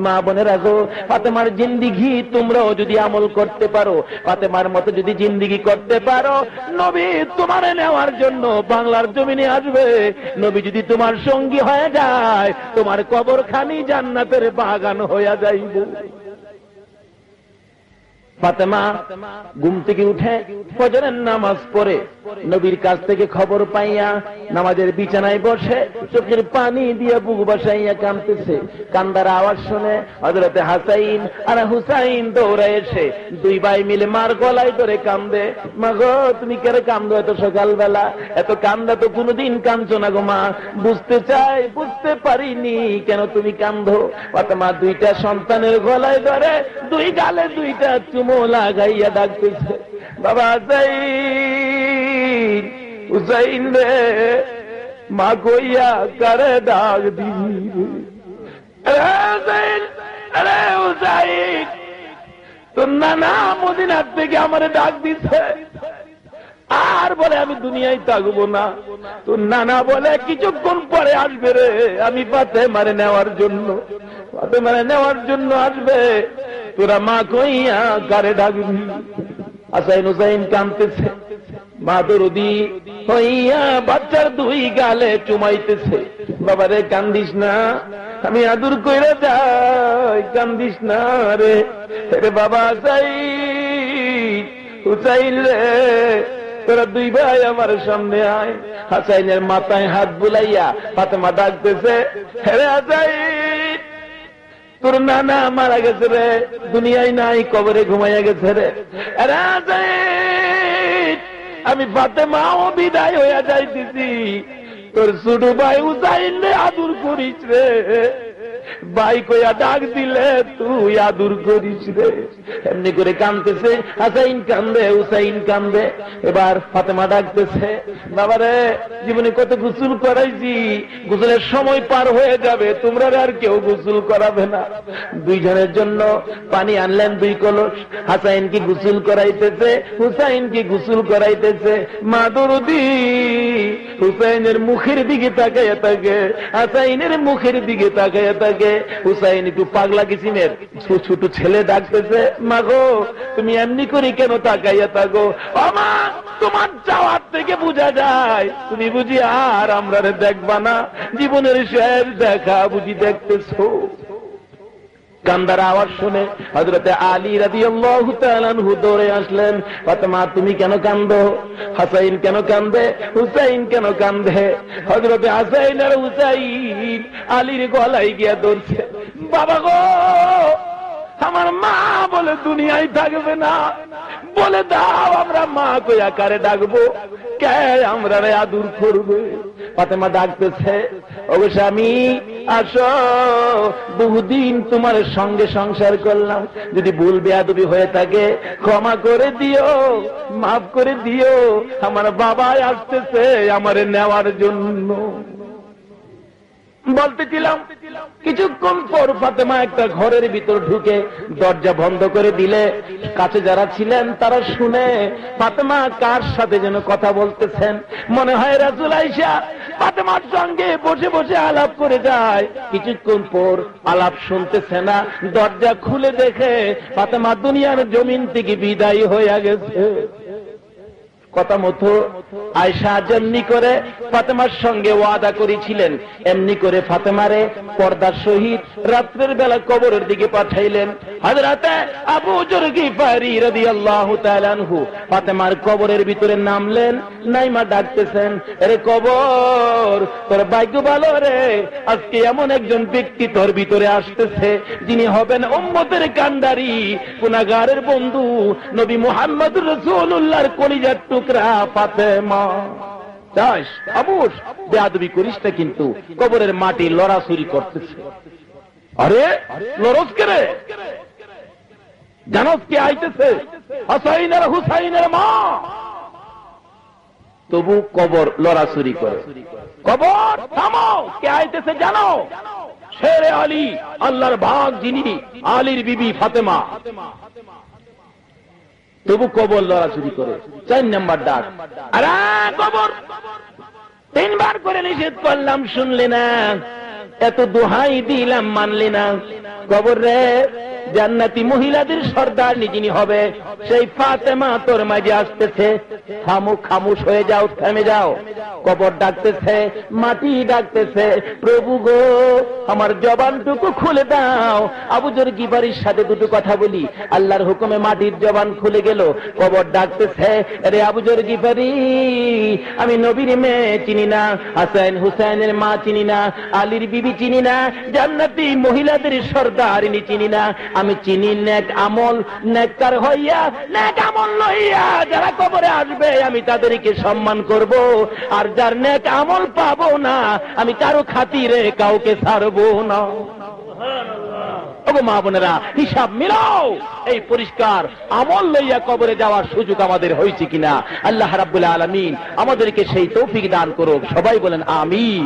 মা বোনেরা গো, ফাতেমার জিন্দিগি তোমরাও যদি আমল করতে পারো, ফাতেমার মতো যদি জিন্দিগি করতে পারো, নবী তোমার নেওয়ার জন্য বাংলার জমিনে আসবে। নবী যদি তোমার সঙ্গী হয়ে যায়, তোমার কবরখানি জান্নাতের বাগান হইয়া যাইব। ফাতেমা ঘুম থেকে উঠে ফজরের নামাজ পড়ে নবীর কাছ থেকে খবর পাইয়া নামাজের বিছানায় বসে চোখের পানি দিয়ে বুক বসাইয়া কাঁদতেছে। কান্দার আওয়াজ শুনে হযরতে হাসাইন আর হুসাইন দৌড়ে এসে দুই ভাই মিলে মার গলায় ধরে কান্দে। মা গো, তুমি কেন কান্দো এত সকালবেলা? এত কান্দা তো কোনোদিন কাঁদছো না গো মা। বুঝতে চাই, বুঝতে পারিনি কেন তুমি কান্দো। ফাতেমা দুইটা সন্তানের গলায় ধরে দুই গালে দুইটা চুমো লাগাইয়া ডাকতেছে, বাবা হুসাইন, হুসাইন রে, মা কইয়া কারে ডাক দিবি? আরে হুসাইন, তোর নানা মদিনার থেকে আমারে ডাক দিছে, আর বলে আমি দুনিয়ায় থাকবো না। তোর নানা বলে কিছুক্ষণ পরে আসবে রে, আমি ফাতেমারে নেওয়ার জন্য, ফাতেমারে নেওয়ার জন্য আসবে। তোরা মা কইয়া কারে ডাকবি? হাসাইন হুসাইন কাঁদতেছে, মা দরদি হইয়া বাচ্চার দুই গালে চুমাইতেছে। বাবারে কান্দিস না, আমি আদর কইরা যাই, কান্দিস না রে। রে বাবা হাসাইন, হুসাইন রে, তোরা দুই ভাই আমার সামনে আয়। হাসাইনের মাথায় হাত বুলাইয়া ফাতেমা ডাকতেছে, হে হাসাইন, তোর নানা মারা গেছে রে, দুনিয়ায় নাই, কবরে ঘুমাইয়া গেছে রে। আরে হাসাইন, আমি ফাতেমাও বিদায় হইয়া যাইতেছি, তোর ছোট ভাই হুসাইন রে আদর করিস রে। ভাই কইয়া ডাক দিলে তুই আদর করিস রে। এমনি করে কাঁদতেছে, হাসাইন কান্দে, হুসাইন কান্দে। এবার ফাতেমা ডাকতেছে, বাবারে জীবনে কত গোসল করাইছি, গোসলের সময় পার হয়ে যাবে, তোমরা আর কেউ গোসল করাবে না। দুইজনের জন্য পানি আনলেন দুই কলস। হাসাইন কি গোসল করাইতেছে, হুসাইন কি গোসল করাইতেছে। মা দরদি হুসাইনের মুখের দিকে তাকাইয়া থাকে, হাসাইনের মুখের দিকে তাকাইয়া থাকে। হুসাইন একটু পাগলা কিসিমের ছোট ছেলে ডাকতেছে, মা গো, তুমি এমনি করে কেন তাকাইয়া থাকো? ও মা, তোমার যাওয়ার থেকে বোঝা যায় তুমি বুঝি আর আমরা দেখবা না, জীবনের শেষ দেখা বুঝি দেখতেছো। কান্দার আওয়াজ শুনে হযরতে আলী রাদিয়াল্লাহু তাআলা আনহু দৌড়ে আসলেন। ফাতেমা তুমি কেন কান্দো? হাসাইন কেন কান্দে? হুসাইন কেন কান্দে? হযরতে হাসাইন আর হুসাইন আলীর গলায় গিয়া ধরছে, বাবা গো, আমার মা বলে দুনিয়ায় থাকবে না, বলে দাও আমরা মা কইয়া কারে ডাকবো, কে আমরা আদর করবে? ফাতেমা ডাকতেছে, ওগো স্বামী আসো, বহুদিন তোমার সঙ্গে সংসার করলাম, যদি ভুল বেয়াদবি হয়ে থাকে ক্ষমা করে দিও, মাফ করে দিও। আমার বাবা আসতেছে আমারে নেওয়ার জন্য। বলতেছিলাম, কিছুক্ষণ পর ফাতেমা একটা ঘরের ভিতর ঢুকে দরজা বন্ধ করে দিলে কাছে যারা ছিলেন তারা শুনে ফাতেমা কার সাথে যেন কথা বলতেছেন। মনে হয় রাসূল আয়েশা ফাতেমার সঙ্গে বসে বসে আলাপ করে যায়। কিছুক্ষণ পর আলাপ শুনতেছে না, দরজা খুলে দেখে ফাতেমা দুনিয়ার জমিন থেকে বিদায় হয়ে গেছে। কথা মতো আয়েশা যেমনি করে ফাতেমার সঙ্গে ওয়াদা করেছিলেন, এমনি করে ফাতেমারে পর্দার সহিত রাত্রের বেলা কবরের দিকে পাঠাইলেন। হযরতে আবু যর গিফারি রাদিয়াল্লাহু তাআলা আনহু ফাতেমার কবরের ভিতরে নামলেন, নাইমা ডাকতেছেন, আরে কবর, তোর ভাগ্য ভালো রে, আজকে এমন একজন ব্যক্তি তোর ভিতরে আসতেছে যিনি হবেন উম্মতের কান্ডারি, গুনাহগারের বন্ধু, নবী মুহাম্মদুর রাসূলুল্লাহর কলিজার টুকরা ফাতেমা। চাস আবুস বেয়াদবি করিস না, কিন্তু কবরের মাটি লড়াছড়ি করতেছে। আরে লড়স কে রে? জানোস কে আইতেছে? হাসাইন আর হুসাইনের মা। তবু কবর লড়াছড়ি করে। কবর থামো, কে আইতেছে জানো? শেরে আলী, আল্লাহর ভাগ যিনি, আলীর বিবি ফাতেমা। তবু কবর লড়াচুরি করে। 4 নাম্বার ডাক, আরে কবর, 3 বার করে নিষেধ করলাম শুনলে না, এত দোহাই দিলাম মানলে না, কবর রে জান্নাতি মহিলাদের সর্দার যিনি হবে সেই ফাতেমা তোর মাঝে আসতেছে। খামোশ হয়ে যাও, থেমে যাও। কবর ডাকতেছে, মাটি ডাকতেছে, প্রভু গো আমার জবানটুকু খুলে দাও। আবু যর গিফারির সাথে দুটো কথা বলি। আল্লাহর হুকুমে মাটির জবান খুলে গেল। কবর ডাকতেছে, আরে আবু যর গিফারি, আমি নবীর মেয়ে চিনি না, হাসান হুসাইনের মা চিনি না, আলীর বিবি চিনি না, জান্নাতি মহিলাদের সর্দারিনী চিনি না। আমি চিনি নেক আমল, নেককার হইয়া নেক আমল লইয়া যারা কবরে আসবে আমি তাদেরকে সম্মান করব, আর যার নেক আমল পাবো না আমি কারো খাতিরে কাউকে ছাড়বো না। ওগো মা বোনেরা, হিসাব মিলাও, এই পরিষ্কার আমল লইয়া কবরে যাওয়ার সুযোগ আমাদের হয়েছে কিনা। আল্লাহ রাব্বুল আলামিন আমাদেরকে সেই তৌফিক দান করুক। সবাই বলেন আমিন।